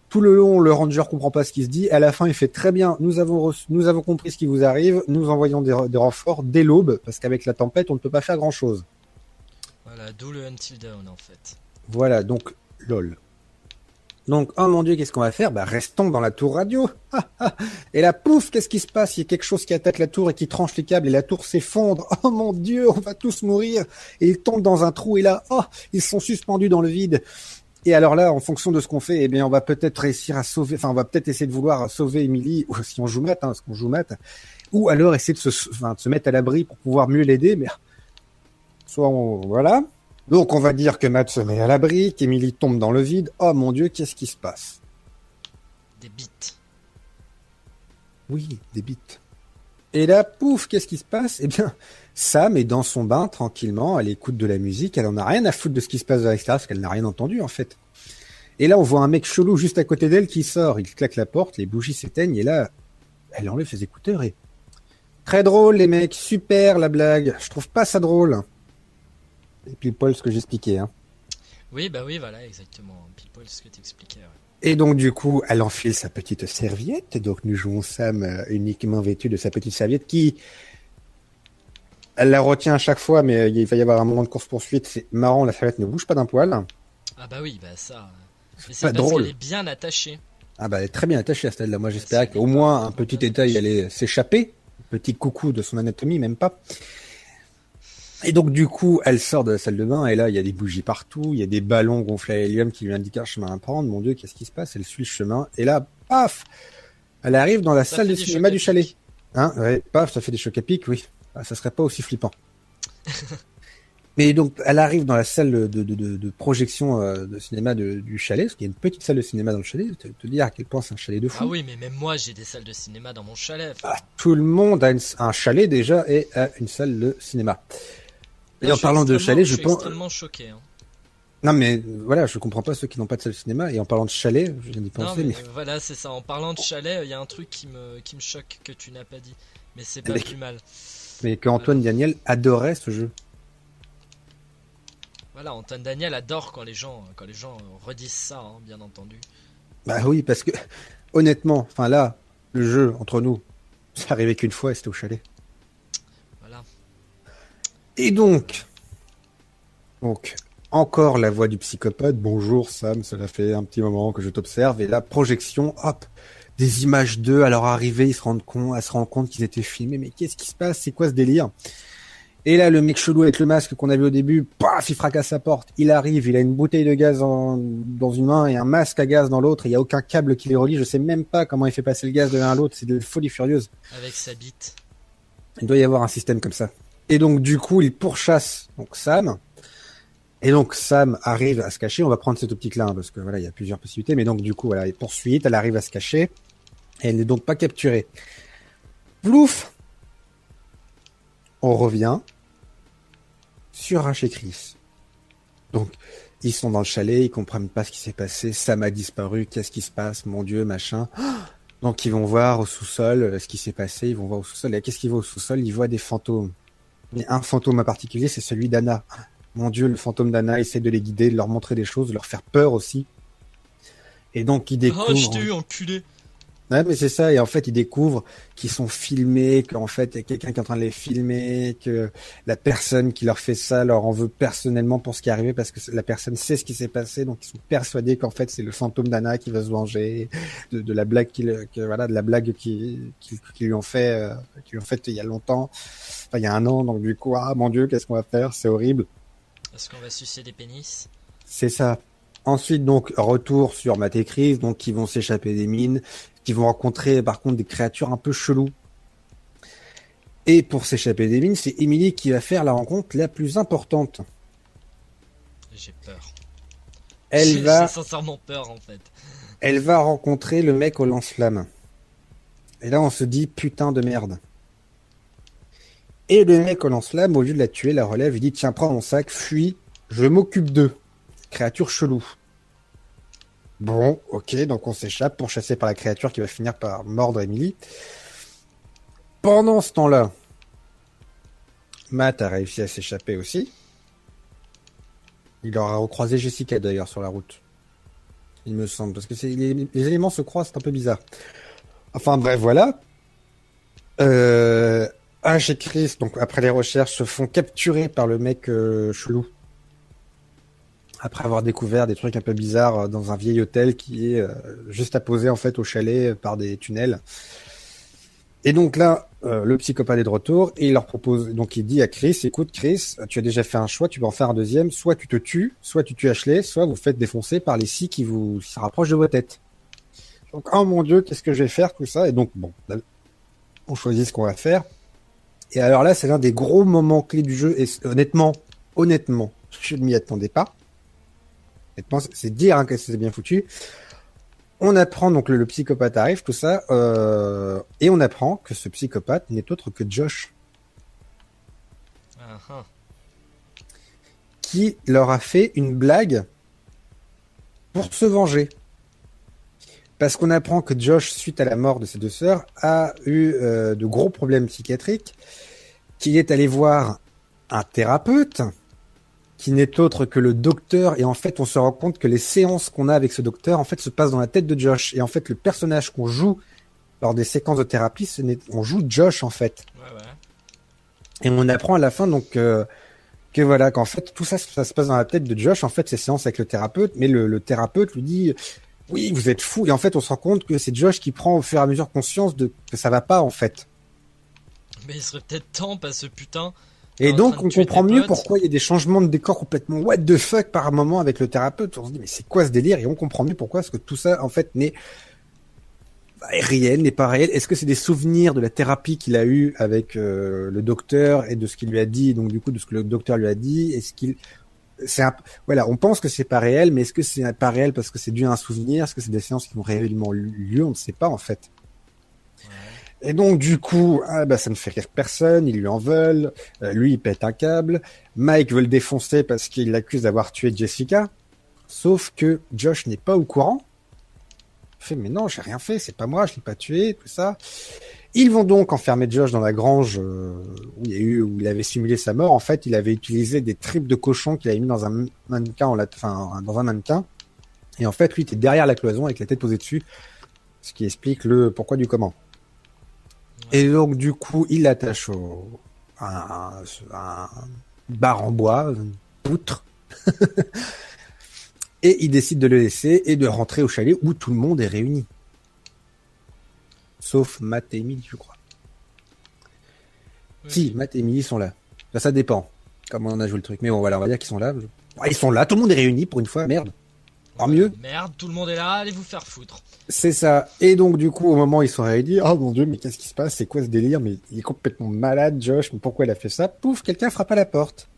Tout le long, le ranger comprend pas ce qui se dit. À la fin, il fait très bien. Nous avons compris ce qui vous arrive. Nous envoyons des renforts dès l'aube, parce qu'avec la tempête, on ne peut pas faire grand-chose. Voilà, d'où le Until Dawn en fait. Voilà, donc lol. Donc, oh mon Dieu, qu'est-ce qu'on va faire? Bah, restons dans la tour radio. Et là, pouf, qu'est-ce qui se passe? Il y a quelque chose qui attaque la tour et qui tranche les câbles et la tour s'effondre. Oh mon Dieu, on va tous mourir. Et ils tombent dans un trou et là, oh, ils sont suspendus dans le vide. Et alors là, en fonction de ce qu'on fait, eh bien, on va peut-être réussir à sauver, enfin, on va peut-être essayer de vouloir sauver Emily, ou si on joue mat, parce qu'on joue mat, ou alors essayer de se mettre à l'abri pour pouvoir mieux l'aider, mais voilà. Donc, on va dire que Matt se met à l'abri, qu'Emily tombe dans le vide. Oh mon Dieu, qu'est-ce qui se passe? Des bites. Oui, des bites. Et là, pouf, qu'est-ce qui se passe? Eh bien, Sam est dans son bain, tranquillement, elle écoute de la musique, elle en a rien à foutre de ce qui se passe à l'extérieur, parce qu'elle n'a rien entendu, en fait. Et là, on voit un mec chelou juste à côté d'elle qui sort, il claque la porte, les bougies s'éteignent, et là, elle enlève ses écouteurs et... Très drôle, les mecs, super la blague. Je trouve pas ça drôle. Et puis Paul, ce que j'expliquais, hein. Oui, bah oui, voilà, exactement. People, ce que t'expliquais, ouais. Et donc, du coup, elle enfile sa petite serviette. Donc, nous jouons Sam uniquement vêtu de sa petite serviette qui... Elle la retient à chaque fois, mais il va y avoir un moment de course-poursuite. C'est marrant, la serviette ne bouge pas d'un poil. Ah bah oui, bah ça... Mais C'est pas parce drôle. qu'elle est bien attachée. Ah bah, elle est très bien attachée à ce stade-là. Moi, j'espérais C'est qu'au moins pas- un petit détail allait s'échapper. Petit coucou de son anatomie, même pas. Et donc, du coup, elle sort de la salle de bain, et là, il y a des bougies partout, il y a des ballons gonflés à hélium qui lui indiquent un chemin à prendre. Mon Dieu, qu'est-ce qui se passe? Elle suit le chemin, et là, paf! Elle arrive dans la Ça salle fait de des cinéma chocs à du chalet. pic. Hein? Ouais, paf, ça fait des chocs à pic, oui. Ah, ça serait pas aussi flippant. Mais donc, elle arrive dans la salle de projection de cinéma du chalet, parce qu'il y a une petite salle de cinéma dans le chalet. Te dire à quel point c'est un chalet de fou. Ah oui, mais même moi, j'ai des salles de cinéma dans mon chalet. Ah, tout le monde a un chalet déjà et a une salle de cinéma. Et Là, en parlant de chalet, je suis pense... extrêmement choqué. Hein. Non mais voilà, je comprends pas ceux qui n'ont pas de salle de cinéma. Et en parlant de chalet, je viens d'y Non, penser, mais mais... voilà, c'est ça. En parlant de chalet, il y a un truc qui me choque que tu n'as pas dit. Mais c'est pas Mais- plus mal. mais que Antoine Daniel adorait ce jeu. Voilà, Antoine Daniel adore quand les gens redisent ça, hein, bien entendu. Bah oui, parce que honnêtement, enfin là, le jeu entre nous, c'est arrivé qu'une fois et c'était au chalet. Voilà. Et donc, encore la voix du psychopathe. Bonjour Sam, cela fait un petit moment que je t'observe. Et la projection, hop, des images d'eux à leur arrivée, elle se rend compte qu'ils étaient filmés. Mais qu'est-ce qui se passe? C'est quoi ce délire? Et là, le mec chelou avec le masque qu'on a vu au début, paf, il fracasse sa porte. Il arrive, il a une bouteille de gaz dans une main et un masque à gaz dans l'autre. Il n'y a aucun câble qui les relie. Je sais même pas comment il fait passer le gaz de l'un à l'autre. C'est de folie furieuse. Avec sa bite. Il doit y avoir un système comme ça. Et donc, du coup, il pourchasse donc Sam. Et donc, Sam arrive à se cacher. On va prendre cette optique-là, hein, parce que voilà, il y a plusieurs possibilités. Mais donc, du coup, voilà, poursuite, elle arrive à se cacher. Et elle n'est donc pas capturée. Vlouf! On revient sur H et Chris. Donc, ils sont dans le chalet, ils comprennent pas ce qui s'est passé. Sam a disparu, qu'est-ce qui se passe? Mon Dieu, machin. Donc, ils vont voir au sous-sol ce qui s'est passé. Ils vont voir au sous-sol. Et qu'est-ce qu'ils voient au sous-sol? Ils voient des fantômes. Mais un fantôme en particulier, c'est celui d'Anna. Mon Dieu, le fantôme d'Anna essaie de les guider, de leur montrer des choses, de leur faire peur aussi. Et donc, ils découvrent... Oh, je t'ai eu, enculé. Ouais, mais c'est ça. Et en fait, ils découvrent qu'ils sont filmés, qu'en fait, il y a quelqu'un qui est en train de les filmer, que la personne qui leur fait ça leur en veut personnellement pour ce qui est arrivé parce que la personne sait ce qui s'est passé. Donc, ils sont persuadés qu'en fait, c'est le fantôme d'Anna qui va se venger de la blague de la blague qui lui ont fait, il y a longtemps. Enfin, il y a un an. Donc, du coup, ah, mon Dieu, qu'est-ce qu'on va faire? C'est horrible. Est-ce qu'on va sucer des pénis? C'est ça. Ensuite, donc, retour sur Matt et Chris, donc, qui vont s'échapper des mines, qui vont rencontrer, par contre, des créatures un peu cheloues. Et pour s'échapper des mines, c'est Emily qui va faire la rencontre la plus importante. J'ai peur. J'ai sincèrement peur, en fait. Elle va rencontrer le mec au lance-flamme. Et là, on se dit, putain de merde. Et le mec au lance-flamme, au lieu de la tuer, la relève, il dit, tiens, prends mon sac, fuis, je m'occupe d'eux. Créature chelou. Bon, ok, donc on s'échappe pourchassé par la créature qui va finir par mordre Emily. Pendant ce temps-là, Matt a réussi à s'échapper aussi. Il aura recroisé Jessica d'ailleurs sur la route. Il me semble, parce que les éléments se croisent, c'est un peu bizarre. Enfin bref, voilà. Ash et Chris, donc après les recherches, se font capturer par le mec chelou. après avoir découvert des trucs un peu bizarres dans un vieil hôtel qui est juste apposé en fait au chalet par des tunnels. Et donc là, le psychopathe est de retour et il leur propose, donc il dit à Chris, écoute Chris, tu as déjà fait un choix, tu peux en faire un deuxième, soit tu te tues, soit tu tues Ashley, soit vous faites défoncer par les scies qui se rapprochent de vos têtes. Donc, oh mon Dieu, qu'est-ce que je vais faire, tout ça. Et donc, bon, on choisit ce qu'on va faire. Et alors là, c'est l'un des gros moments clés du jeu. Et honnêtement, je ne m'y attendais pas. Honnêtement, c'est dire que c'est bien foutu. On apprend, donc le psychopathe arrive, tout ça, et on apprend que ce psychopathe n'est autre que Josh. Uh-huh. Qui leur a fait une blague pour se venger. Parce qu'on apprend que Josh, suite à la mort de ses deux sœurs, a eu de gros problèmes psychiatriques, qu'il est allé voir un thérapeute, qui n'est autre que le docteur, et en fait on se rend compte que les séances qu'on a avec ce docteur en fait se passent dans la tête de Josh, et en fait le personnage qu'on joue lors des séquences de thérapie, on joue Josh en fait. Ouais. Et on apprend à la fin donc que voilà, qu'en fait tout ça se passe dans la tête de Josh, en fait ces séances avec le thérapeute, mais le thérapeute lui dit oui vous êtes fou, et en fait on se rend compte que c'est Josh qui prend au fur et à mesure conscience que ça va pas en fait. Mais il serait peut-être temps, pas ce putain. Et donc, on comprend mieux pourquoi il y a des changements de décor complètement what the fuck par moment avec le thérapeute. On se dit, mais c'est quoi ce délire? Et on comprend mieux pourquoi, parce que tout ça, en fait, est réel, n'est pas réel. Est-ce que c'est des souvenirs de la thérapie qu'il a eu avec le docteur et de ce qu'il lui a dit, donc du coup, de ce que le docteur lui a dit? Voilà, on pense que c'est pas réel, mais est-ce que c'est pas réel parce que c'est dû à un souvenir? Est-ce que c'est des séances qui ont réellement eu lieu? On ne sait pas, en fait. Et donc, du coup, ça ne fait rire personne, ils lui en veulent, lui, il pète un câble, Mike veut le défoncer parce qu'il l'accuse d'avoir tué Jessica, sauf que Josh n'est pas au courant. Il fait, mais non, j'ai rien fait, c'est pas moi, je l'ai pas tué, tout ça. Ils vont donc enfermer Josh dans la grange où il avait simulé sa mort. En fait, il avait utilisé des tripes de cochon qu'il avait mis dans un mannequin, dans un mannequin. Et en fait, lui, il était derrière la cloison avec la tête posée dessus, ce qui explique le pourquoi du comment. Et donc, du coup, il l'attache à un bar en bois, une poutre. Et il décide de le laisser et de rentrer au chalet où tout le monde est réuni. Sauf Matt et Emily, je crois. Oui. Si, Matt et Emily sont là. Ça dépend comment on a joué le truc. Mais bon, voilà, on va dire qu'ils sont là. Ils sont là, tout le monde est réuni pour une fois, merde. Tant mieux. Merde, tout le monde est là, allez vous faire foutre. C'est ça. Et donc, du coup, au moment où ils sont réunis, oh mon Dieu, mais qu'est-ce qui se passe? C'est quoi ce délire? Mais il est complètement malade, Josh. Mais pourquoi il a fait ça? Pouf, quelqu'un frappe à la porte.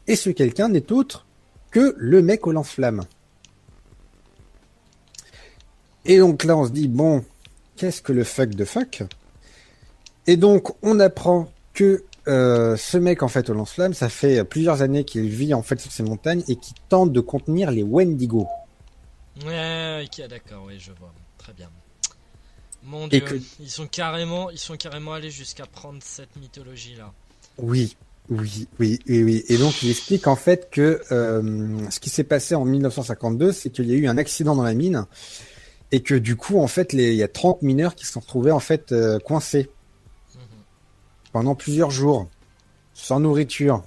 Et ce quelqu'un n'est autre que le mec au lance-flamme. Et donc là, on se dit, bon, qu'est-ce que le fuck de fuck? Et donc, on apprend que ce mec, en fait, au lance-flamme, ça fait plusieurs années qu'il vit, en fait, sur ces montagnes et qu'il tente de contenir les Wendigo. Ouais, ok, d'accord, oui, je vois. Très bien. Mon Dieu, ils sont carrément allés jusqu'à prendre cette mythologie-là. Oui. Et donc, il explique, en fait, que ce qui s'est passé en 1952, c'est qu'il y a eu un accident dans la mine et que, du coup, en fait, il y a 30 mineurs qui se sont retrouvés, en fait, coincés. Pendant plusieurs jours, sans nourriture.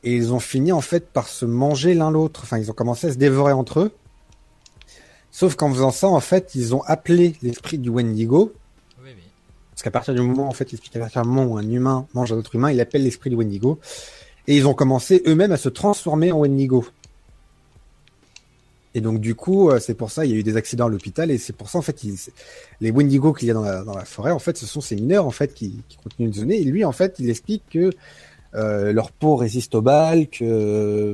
Et ils ont fini en fait par se manger l'un l'autre. Enfin, ils ont commencé à se dévorer entre eux. Sauf qu'en faisant ça, en fait, ils ont appelé l'esprit du Wendigo. Oui. Parce qu'à partir du moment, en fait, il explique qu'à partir du moment où un humain mange un autre humain, il appelle l'esprit du Wendigo. Et ils ont commencé eux-mêmes à se transformer en Wendigo. Et donc du coup, c'est pour ça il y a eu des accidents à l'hôpital et c'est pour ça en fait les Wendigo qu'il y a dans la forêt, en fait, ce sont ces mineurs en fait qui continuent de zoner. Et lui en fait, il explique que leur peau résiste aux balles, qu'ils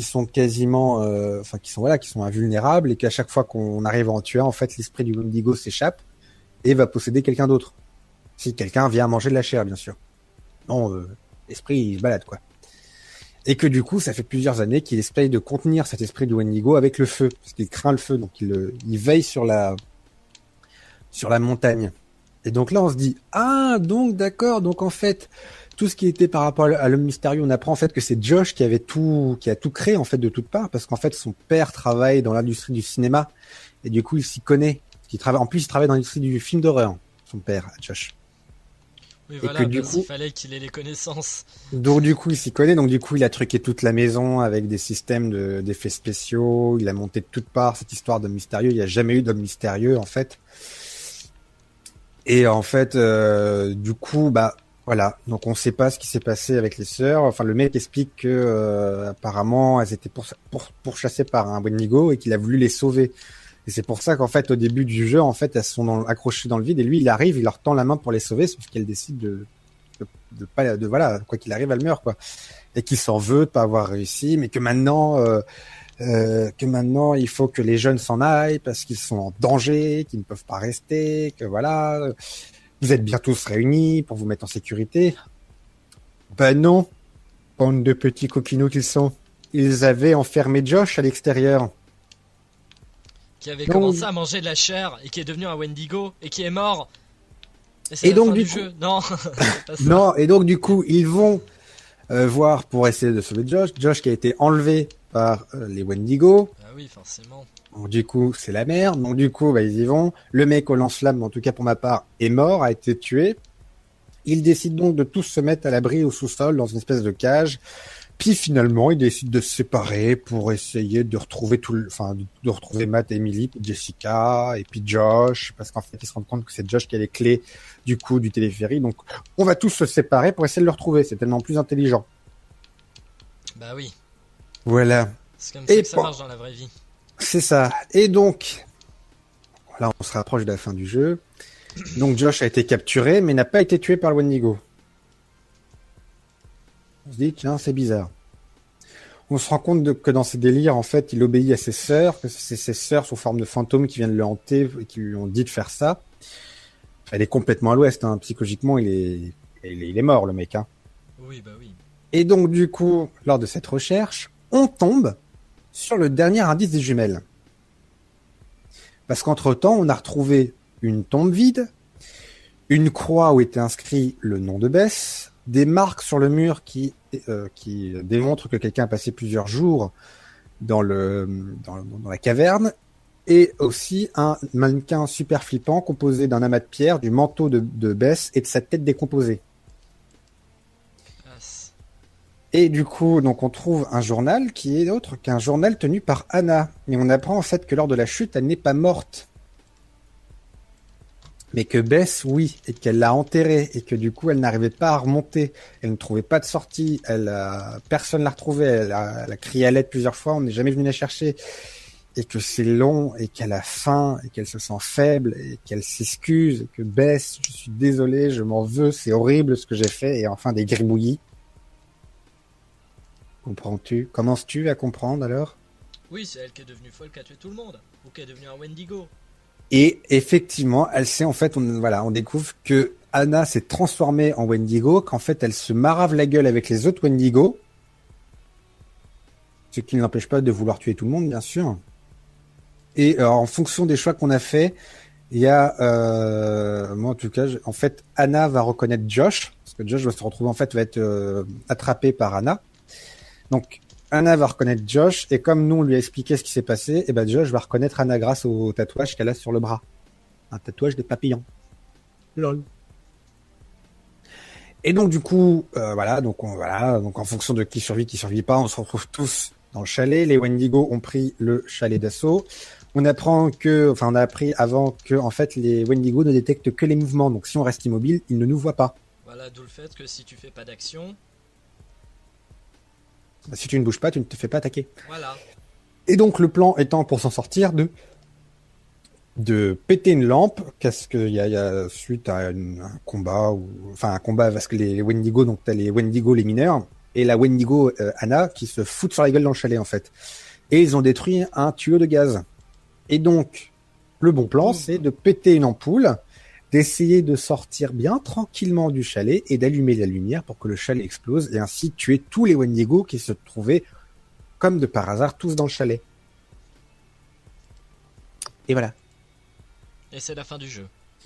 sont quasiment, qui sont invulnérables et qu'à chaque fois qu'on arrive à en tuer, en fait, l'esprit du Wendigo s'échappe et va posséder quelqu'un d'autre. Si quelqu'un vient manger de la chair, bien sûr. Non, l'esprit il se balade quoi. Et que du coup, ça fait plusieurs années qu'il essaye de contenir cet esprit du Wendigo avec le feu, parce qu'il craint le feu, donc il veille sur la montagne. Et donc là, on se dit, ah, donc d'accord, donc en fait, tout ce qui était par rapport à l'homme mystérieux, on apprend en fait que c'est Josh qui a tout créé en fait de toutes parts, parce qu'en fait, son père travaille dans l'industrie du cinéma, et du coup, il s'y connaît. En plus, il travaille dans l'industrie du film d'horreur, son père, Josh. Oui, Et voilà, que du parce qu'il coup, fallait qu'il ait les connaissances. donc du coup, il s'y connaît. Donc du coup, il a truqué toute la maison avec des systèmes d'effets spéciaux. Il a monté de toutes parts cette histoire d'homme mystérieux. Il n'y a jamais eu d'homme mystérieux en fait. Et en fait, du coup, bah voilà. Donc on ne sait pas ce qui s'est passé avec les sœurs. Enfin, le mec explique que apparemment elles étaient pourchassées par un Wendigo et qu'il a voulu les sauver. Et c'est pour ça qu'en fait, au début du jeu, en fait, elles sont accrochées dans le vide et lui, il arrive, il leur tend la main pour les sauver, sauf qu'elle décide de pas, de voilà, quoi qu'il arrive, elle meurt quoi. Et qu'il s'en veut de pas avoir réussi, mais que maintenant, il faut que les jeunes s'en aillent parce qu'ils sont en danger, qu'ils ne peuvent pas rester, que voilà, vous êtes bien tous réunis pour vous mettre en sécurité. Ben non, bande de petits coquinots qu'ils sont. Ils avaient enfermé Josh à l'extérieur. Qui avait Donc, commencé à manger de la chair et qui est devenu un Wendigo et qui est mort. Et c'est et la donc fin du du coup, jeu. Non, c'est pas ça. non, et donc du coup, ils vont voir pour essayer de sauver Josh. Josh qui a été enlevé par les Wendigo. Ah oui, forcément. Donc, du coup, c'est la merde. Donc du coup, bah, ils y vont. Le mec au lance-flamme, en tout cas pour ma part, est mort, a été tué. Ils décident donc de tous se mettre à l'abri au sous-sol dans une espèce de cage. Puis finalement, ils décident de se séparer pour essayer de retrouver de retrouver Matt et Emily, puis Jessica, et puis Josh, parce qu'en fait, ils se rendent compte que c'est Josh qui a les clés du coup du téléphérique. Donc, on va tous se séparer pour essayer de le retrouver. C'est tellement plus intelligent. Bah oui. Voilà. C'est comme ça Et que ça bon, marche dans la vraie vie. c'est ça. Et donc, là, on se rapproche de la fin du jeu. Donc, Josh a été capturé, mais n'a pas été tué par le Wendigo. On se dit, tiens, c'est bizarre. On se rend compte que dans ses délires, en fait, il obéit à ses sœurs, que c'est ses sœurs sous forme de fantômes qui viennent le hanter et qui lui ont dit de faire ça. Elle est complètement à l'ouest, hein. Psychologiquement, il est mort, le mec, hein. Oui, bah oui. Et donc, du coup, lors de cette recherche, on tombe sur le dernier indice des jumelles. Parce qu'entre-temps, on a retrouvé une tombe vide, une croix où était inscrit le nom de Bess, des marques sur le mur qui démontrent que quelqu'un a passé plusieurs jours dans la caverne, et aussi un mannequin super flippant composé d'un amas de pierres, du manteau de Bess et de sa tête décomposée. As. Et du coup, donc on trouve un journal qui est autre qu'un journal tenu par Anna. Et on apprend en fait que lors de la chute, elle n'est pas morte. Mais que Bess, oui, et qu'elle l'a enterrée, et que du coup, elle n'arrivait pas à remonter. Elle ne trouvait pas de sortie. Personne l'a retrouvée. Elle a crié à l'aide plusieurs fois. On n'est jamais venu la chercher. Et que c'est long, et qu'elle a faim, et qu'elle se sent faible, et qu'elle s'excuse, et que Bess, je suis désolé, je m'en veux, c'est horrible ce que j'ai fait, et enfin des gribouillis. Comprends-tu? Commences-tu à comprendre alors? Oui, c'est elle qui est devenue folle, qui a tué tout le monde. Ou qui est devenue un Wendigo. Et effectivement, elle sait en fait, on découvre que Anna s'est transformée en Wendigo, qu'en fait elle se marave la gueule avec les autres Wendigo, ce qui ne l'empêche pas de vouloir tuer tout le monde, bien sûr. Et en fonction des choix qu'on a fait, il y a, moi en tout cas, en fait, Anna va reconnaître Josh, parce que Josh va se retrouver en fait va être attrapé par Anna. Donc Anna va reconnaître Josh, et comme nous on lui a expliqué ce qui s'est passé, et ben Josh va reconnaître Anna grâce au tatouage qu'elle a sur le bras, un tatouage de papillon. Lol. Et donc du coup, donc en fonction de qui survit pas, on se retrouve tous dans le chalet. Les Wendigo ont pris le chalet d'assaut. On a appris avant que en fait les Wendigo ne détectent que les mouvements. Donc si on reste immobile, ils ne nous voient pas. Voilà, d'où le fait que si tu fais pas d'action, Si tu ne bouges pas, tu ne te fais pas attaquer. voilà. Et donc le plan étant pour s'en sortir de péter une lampe, parce qu'il y a suite à un combat parce que les Wendigo, donc t'as les Wendigo les mineurs et la Wendigo Anna qui se foutent sur la gueule dans le chalet en fait. Et ils ont détruit un tuyau de gaz. Et donc le bon plan, c'est de péter une ampoule, d'essayer de sortir bien tranquillement du chalet et d'allumer la lumière pour que le chalet explose et ainsi tuer tous les Wendigo qui se trouvaient comme de par hasard tous dans le chalet. Et voilà. Et c'est la fin du jeu.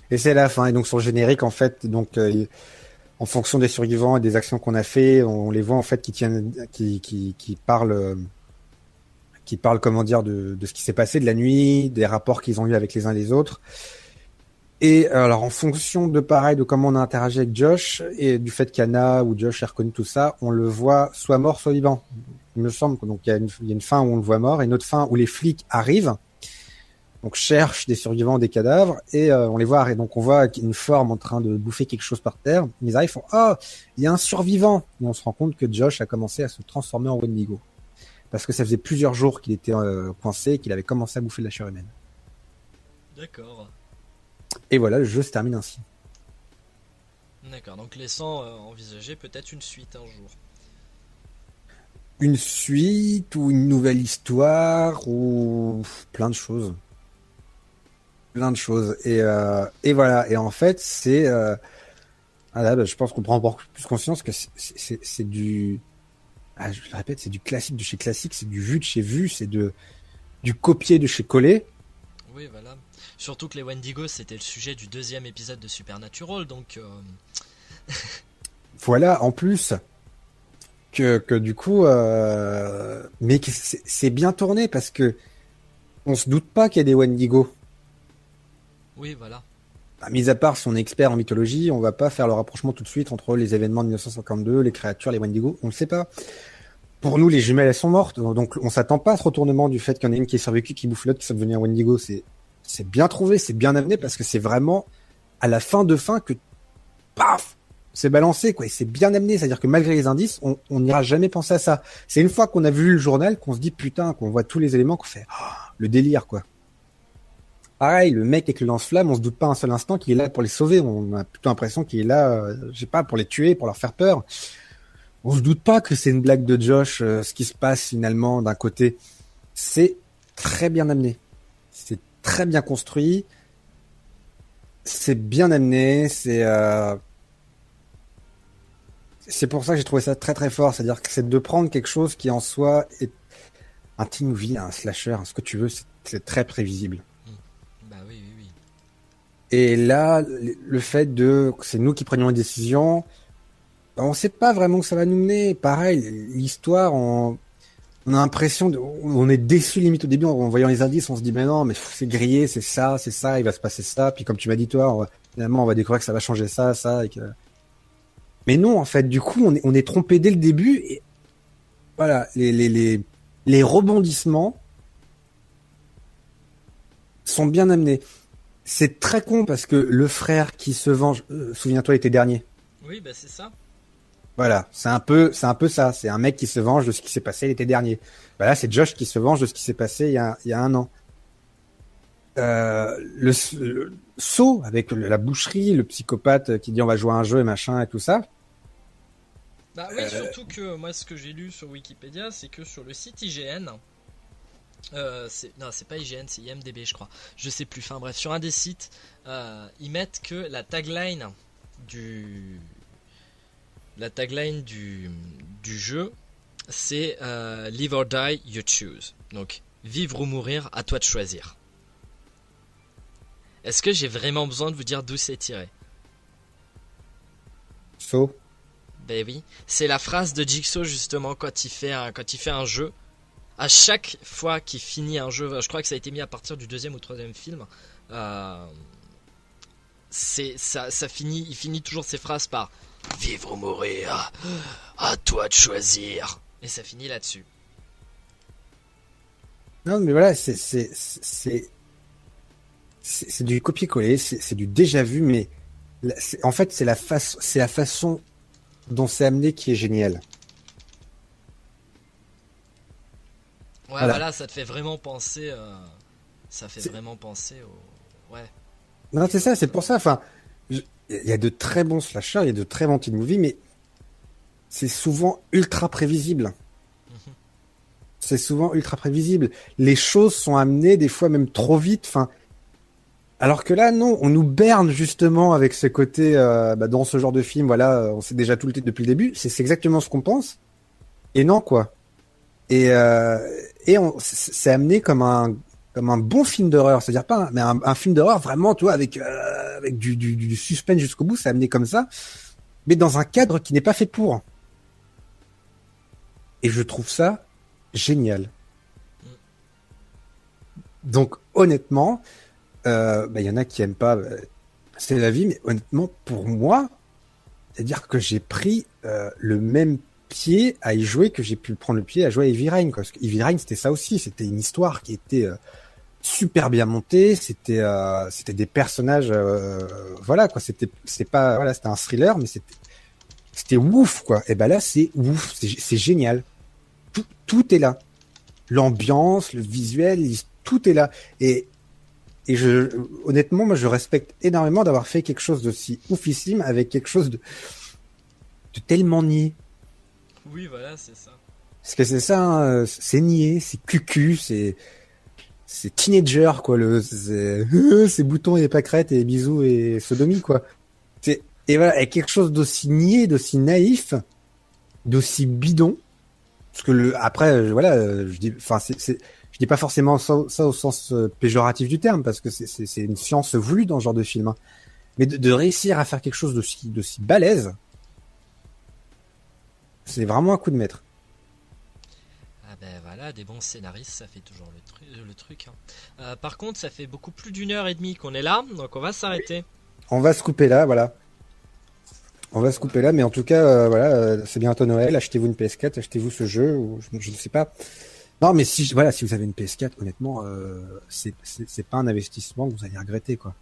Et c'est la fin. Et donc sur le générique, en fait, en fonction des survivants et des actions qu'on a fait, on les voit en fait qui parlent comment dire de ce qui s'est passé de la nuit, des rapports qu'ils ont eu avec les uns les autres. Et alors, en fonction de pareil, de comment on a interagi avec Josh et du fait qu'Anna ou Josh ait reconnu tout ça, on le voit soit mort, soit vivant. Il me semble que donc il y a une fin où on le voit mort et une autre fin où les flics arrivent, donc cherchent des survivants, des cadavres et on les voit arrêter. Donc on voit une forme en train de bouffer quelque chose par terre. Ils arrivent, font il y a un survivant. Et on se rend compte que Josh a commencé à se transformer en Wendigo parce que ça faisait plusieurs jours qu'il était coincé et qu'il avait commencé à bouffer de la chair humaine. D'accord. Et voilà, le jeu se termine ainsi. D'accord, donc laissant envisager peut-être une suite un jour. Une suite ou une nouvelle histoire ou plein de choses. Plein de choses. Et voilà. Et en fait, je pense qu'on prend encore plus conscience que c'est du... je le répète, c'est du classique de chez classique, c'est du vu de chez vu, c'est du copié de chez collé. Oui, voilà. Surtout que les Wendigo, c'était le sujet du 2e épisode de Supernatural, donc... Voilà, en plus... Que du coup, mais c'est bien tourné parce que on se doute pas qu'il y a des Wendigo. Oui, voilà. Mis à part si on est expert en mythologie, on va pas faire le rapprochement tout de suite entre les événements de 1952, les créatures, les Wendigo, on le sait pas. Pour nous, les jumelles, elles sont mortes, donc on s'attend pas à ce retournement du fait qu'il y en ait une qui est survécue, qui bouffe l'autre, qui soit devenue un Wendigo. C'est bien trouvé, c'est bien amené parce que c'est vraiment à la fin de fin que paf, c'est balancé, quoi, et c'est bien amené, c'est-à-dire que malgré les indices, on n'ira jamais penser à ça. C'est une fois qu'on a vu le journal qu'on se dit putain, qu'on voit tous les éléments, qu'on fait le délire, quoi. Pareil, le mec avec le lance-flamme, on se doute pas un seul instant qu'il est là pour les sauver, on a plutôt l'impression qu'il est là, je sais pas, pour les tuer, pour leur faire peur. On se doute pas que c'est une blague de Josh, ce qui se passe finalement d'un côté. C'est très bien amené, c'est très bien construit, c'est bien amené, c'est pour ça que j'ai trouvé ça très très fort, c'est-à-dire que c'est de prendre quelque chose qui en soi est un teen movie, un slasher, ce que tu veux, c'est très prévisible. Bah oui, oui, oui. Et là, le fait que c'est nous qui prenions les décisions, on sait pas vraiment que ça va nous mener. Pareil, l'histoire, on a l'impression, on est déçu limite au début en voyant les indices, on se dit mais non, mais c'est grillé, c'est ça, il va se passer ça. Puis comme tu m'as dit toi, finalement on va découvrir que ça va changer ça, et que... Mais non, en fait, du coup, on est trompé dès le début. Et voilà, les rebondissements sont bien amenés. C'est très con parce que le frère qui se venge, souviens-toi, était dernier. Oui, bah c'est ça. Voilà, c'est un peu ça. C'est un mec qui se venge de ce qui s'est passé l'été dernier. Bah là, c'est Josh qui se venge de ce qui s'est passé il y a un an. Le saut avec la boucherie, le psychopathe qui dit on va jouer à un jeu et machin et tout ça. Bah oui, surtout que moi, ce que j'ai lu sur Wikipédia, c'est que sur le site IGN, non, c'est pas IGN, c'est IMDb, je crois. Je sais plus. Enfin bref, sur un des sites, ils mettent que du la tagline du jeu, c'est Live or die, you choose. Donc, vivre ou mourir, à toi de choisir. Est-ce que j'ai vraiment besoin de vous dire d'où c'est tiré? Saut. Ben oui, c'est la phrase de Jigsaw justement quand il fait un jeu. À chaque fois qu'il finit un jeu, je crois que ça a été mis à partir du 2e ou 3e film. Il finit toujours ses phrases par vivre ou mourir, à toi de choisir. Et ça finit là-dessus. Non, mais voilà, c'est du copier-coller, c'est du déjà vu, mais en fait, c'est la façon dont c'est amené qui est génial. Ouais, voilà, ça te fait vraiment penser. Vraiment penser au. Ouais. Non, c'est ça, c'est pour ça. Enfin, il y a de très bons slashers, il y a de très bons teen movies, mais c'est souvent ultra prévisible. C'est souvent ultra prévisible. Les choses sont amenées des fois même trop vite. Enfin, alors que là, non, on nous berne justement avec ce côté dans ce genre de film. Voilà, on sait déjà tout le titre depuis le début. C'est exactement ce qu'on pense. Et non, quoi. Et c'est amené comme un bon film d'horreur, c'est-à-dire pas mais un film d'horreur vraiment, tu vois, avec du suspense jusqu'au bout, c'est amené comme ça, mais dans un cadre qui n'est pas fait pour. Et je trouve ça génial. Donc honnêtement, y en a qui aiment pas. C'est la vie, mais honnêtement, pour moi, c'est-à-dire que j'ai pris le même pied à y jouer que j'ai pu prendre le pied à jouer à Heavy Rain, quoi. Parce que Heavy Rain, c'était ça aussi. C'était une histoire qui était super bien montée. C'était des personnages, voilà, quoi. C'est pas, voilà, c'était un thriller, mais c'était ouf, quoi. Et ben là, c'est ouf. C'est génial. Tout est là. L'ambiance, le visuel, tout est là. Et honnêtement, moi, je respecte énormément d'avoir fait quelque chose d'aussi oufissime avec quelque chose de tellement nié. Oui, voilà, c'est ça. Parce que c'est ça, hein, c'est nié, c'est cucu, c'est teenager, quoi. C'est boutons et pâquerettes et bisous et sodomie, quoi. Et voilà, et quelque chose d'aussi niais, d'aussi naïf, d'aussi bidon. Parce que après, voilà, je dis, enfin, je dis pas forcément ça au sens péjoratif du terme, parce que c'est une science voulue dans ce genre de film. Hein. Mais de réussir à faire quelque chose d'aussi balèze, c'est vraiment un coup de maître. Ah ben voilà, des bons scénaristes, ça fait toujours le truc. Hein. Par contre, ça fait beaucoup plus d'1 heure et demie qu'on est là, donc on va s'arrêter. On va se couper là, voilà. On va se couper là, mais en tout cas, voilà, c'est bientôt Noël. Achetez-vous une PS4, achetez-vous ce jeu, ou je ne sais pas. Non, mais si vous avez une PS4, honnêtement, c'est pas un investissement que vous allez regretter, quoi.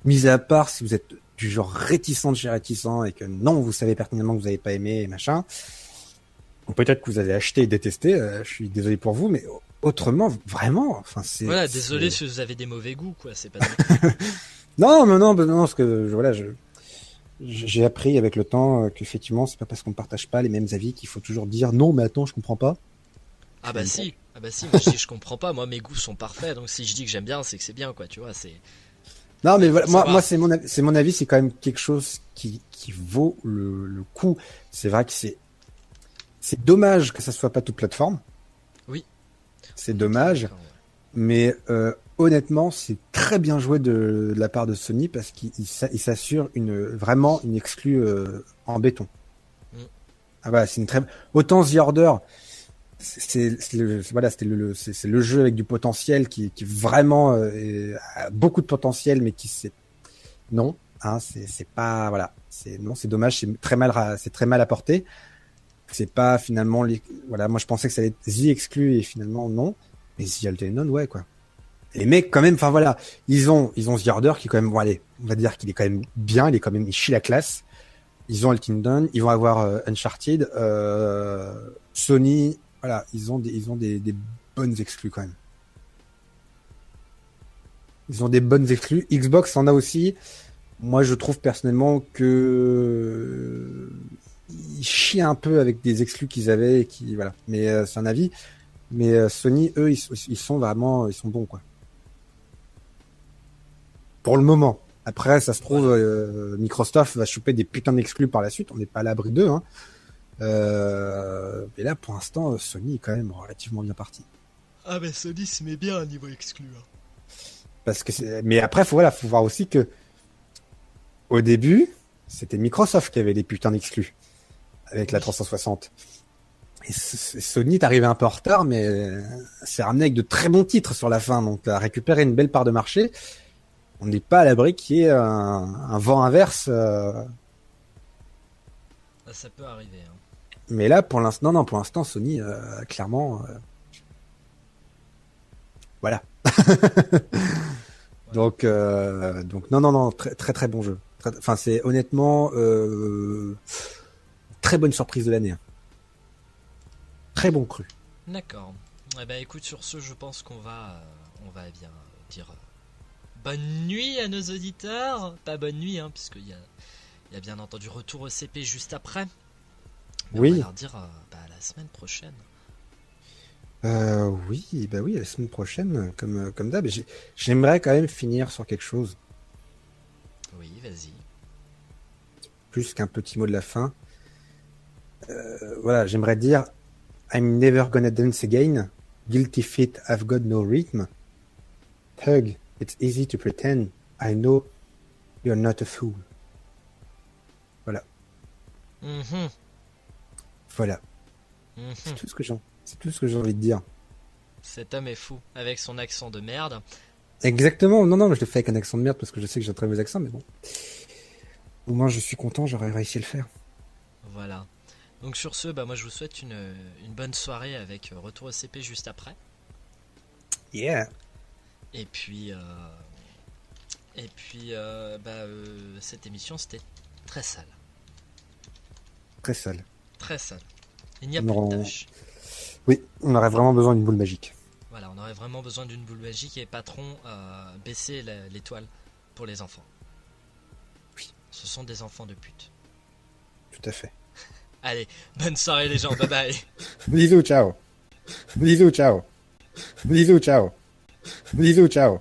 Mis à part si vous êtes du genre réticent de chez réticent et que non, vous savez pertinemment que vous n'avez pas aimé et machin. Ou peut-être que vous allez acheter et détester. Je suis désolé pour vous, mais autrement, vraiment, enfin c'est. Voilà, désolé si vous avez des mauvais goûts, quoi. C'est pas. Non, non, parce que voilà, j'ai appris avec le temps qu'effectivement, c'est pas parce qu'on ne partage pas les mêmes avis qu'il faut toujours dire non, mais attends, je comprends pas. Ah bah si, moi je dis je comprends pas, moi mes goûts sont parfaits, donc si je dis que j'aime bien, c'est que c'est bien, quoi, tu vois, c'est... Non, mais voilà, moi c'est mon avis, c'est quand même quelque chose qui vaut le coup. C'est vrai que c'est dommage que ça soit pas toute plateforme. Oui. C'est dommage, mais honnêtement, c'est très bien joué de la part de Sony parce qu'il s'assure vraiment une exclue en béton. Ah voilà, c'est une très autant The Order, c'est le jeu avec du potentiel qui vraiment a beaucoup de potentiel, mais non, hein, c'est pas voilà, c'est dommage, c'est très mal apporté. C'est pas finalement voilà, moi je pensais que ça allait être The exclu et finalement non, mais The Altered Unknown, ouais, quoi. Les mecs quand même, enfin voilà, ils ont The Order qui est quand même, bon allez, on va dire qu'il est quand même bien, il chie la classe. Ils ont Altered Unknown, ils vont avoir Uncharted, Sony, voilà, ils ont des bonnes exclus quand même. Ils ont des bonnes exclus. Xbox en a aussi. Moi, je trouve personnellement que ils chient un peu avec des exclus qu'ils avaient et qui voilà. Mais c'est un avis. Mais Sony, eux, ils sont vraiment, ils sont bons, quoi. Pour le moment. Après, ça se trouve, Microsoft va choper des putains d'exclus par la suite. On n'est pas à l'abri d'eux, hein. Mais là, pour l'instant, Sony est quand même relativement bien parti. Ah ben Sony se met bien à niveau exclu. Hein. Parce que mais après, faut voir aussi que au début, c'était Microsoft qui avait des putains d'exclus avec la 360. Et Sony est arrivé un peu en retard, mais c'est ramené avec de très bons titres sur la fin, donc a récupéré une belle part de marché. On n'est pas à l'abri qu'il y ait un vent inverse. Ça peut arriver. Hein. Mais là, pour l'instant, Sony, clairement, voilà. Donc non, très très très bon jeu. Enfin, c'est honnêtement très bonne surprise de l'année. Hein. Très bon cru. D'accord. Eh ben écoute, sur ce, je pense qu'on va bien dire bonne nuit à nos auditeurs. Pas bonne nuit, hein, puisqu'il y a bien entendu retour au CP juste après. Mais oui. On va leur dire à la semaine prochaine. Oui, la semaine prochaine, comme d'hab. J'aimerais quand même finir sur quelque chose. Oui, vas-y. Plus qu'un petit mot de la fin. Voilà, j'aimerais dire I'm never gonna dance again. Guilty feet have got no rhythm. Hug, it's easy to pretend. I know you're not a fool. Voilà. Mm-hmm. Voilà. Mm-hmm. C'est tout ce que j'ai envie de dire. Cet homme est fou, avec son accent de merde. Exactement. Non, non, je le fais avec un accent de merde parce que je sais que j'ai un très mauvais accent, mais bon. Au moins, je suis content, j'aurais réussi à le faire. Voilà. Donc sur ce, bah moi je vous souhaite une bonne soirée avec Retour au CP juste après. Yeah. Et puis, cette émission c'était très sale. Très sale. Très sale. Il n'y a On plus de aura- tâches. Oui, on aurait vraiment besoin d'une boule magique. Voilà, on aurait vraiment besoin d'une boule magique et patron, baisser l'étoile pour les enfants. Oui. Ce sont des enfants de pute. Tout à fait. Allez, bonne soirée les gens, bye bye. Bisous, ciao. Bisous, ciao. Bisous, ciao. Bisous, ciao.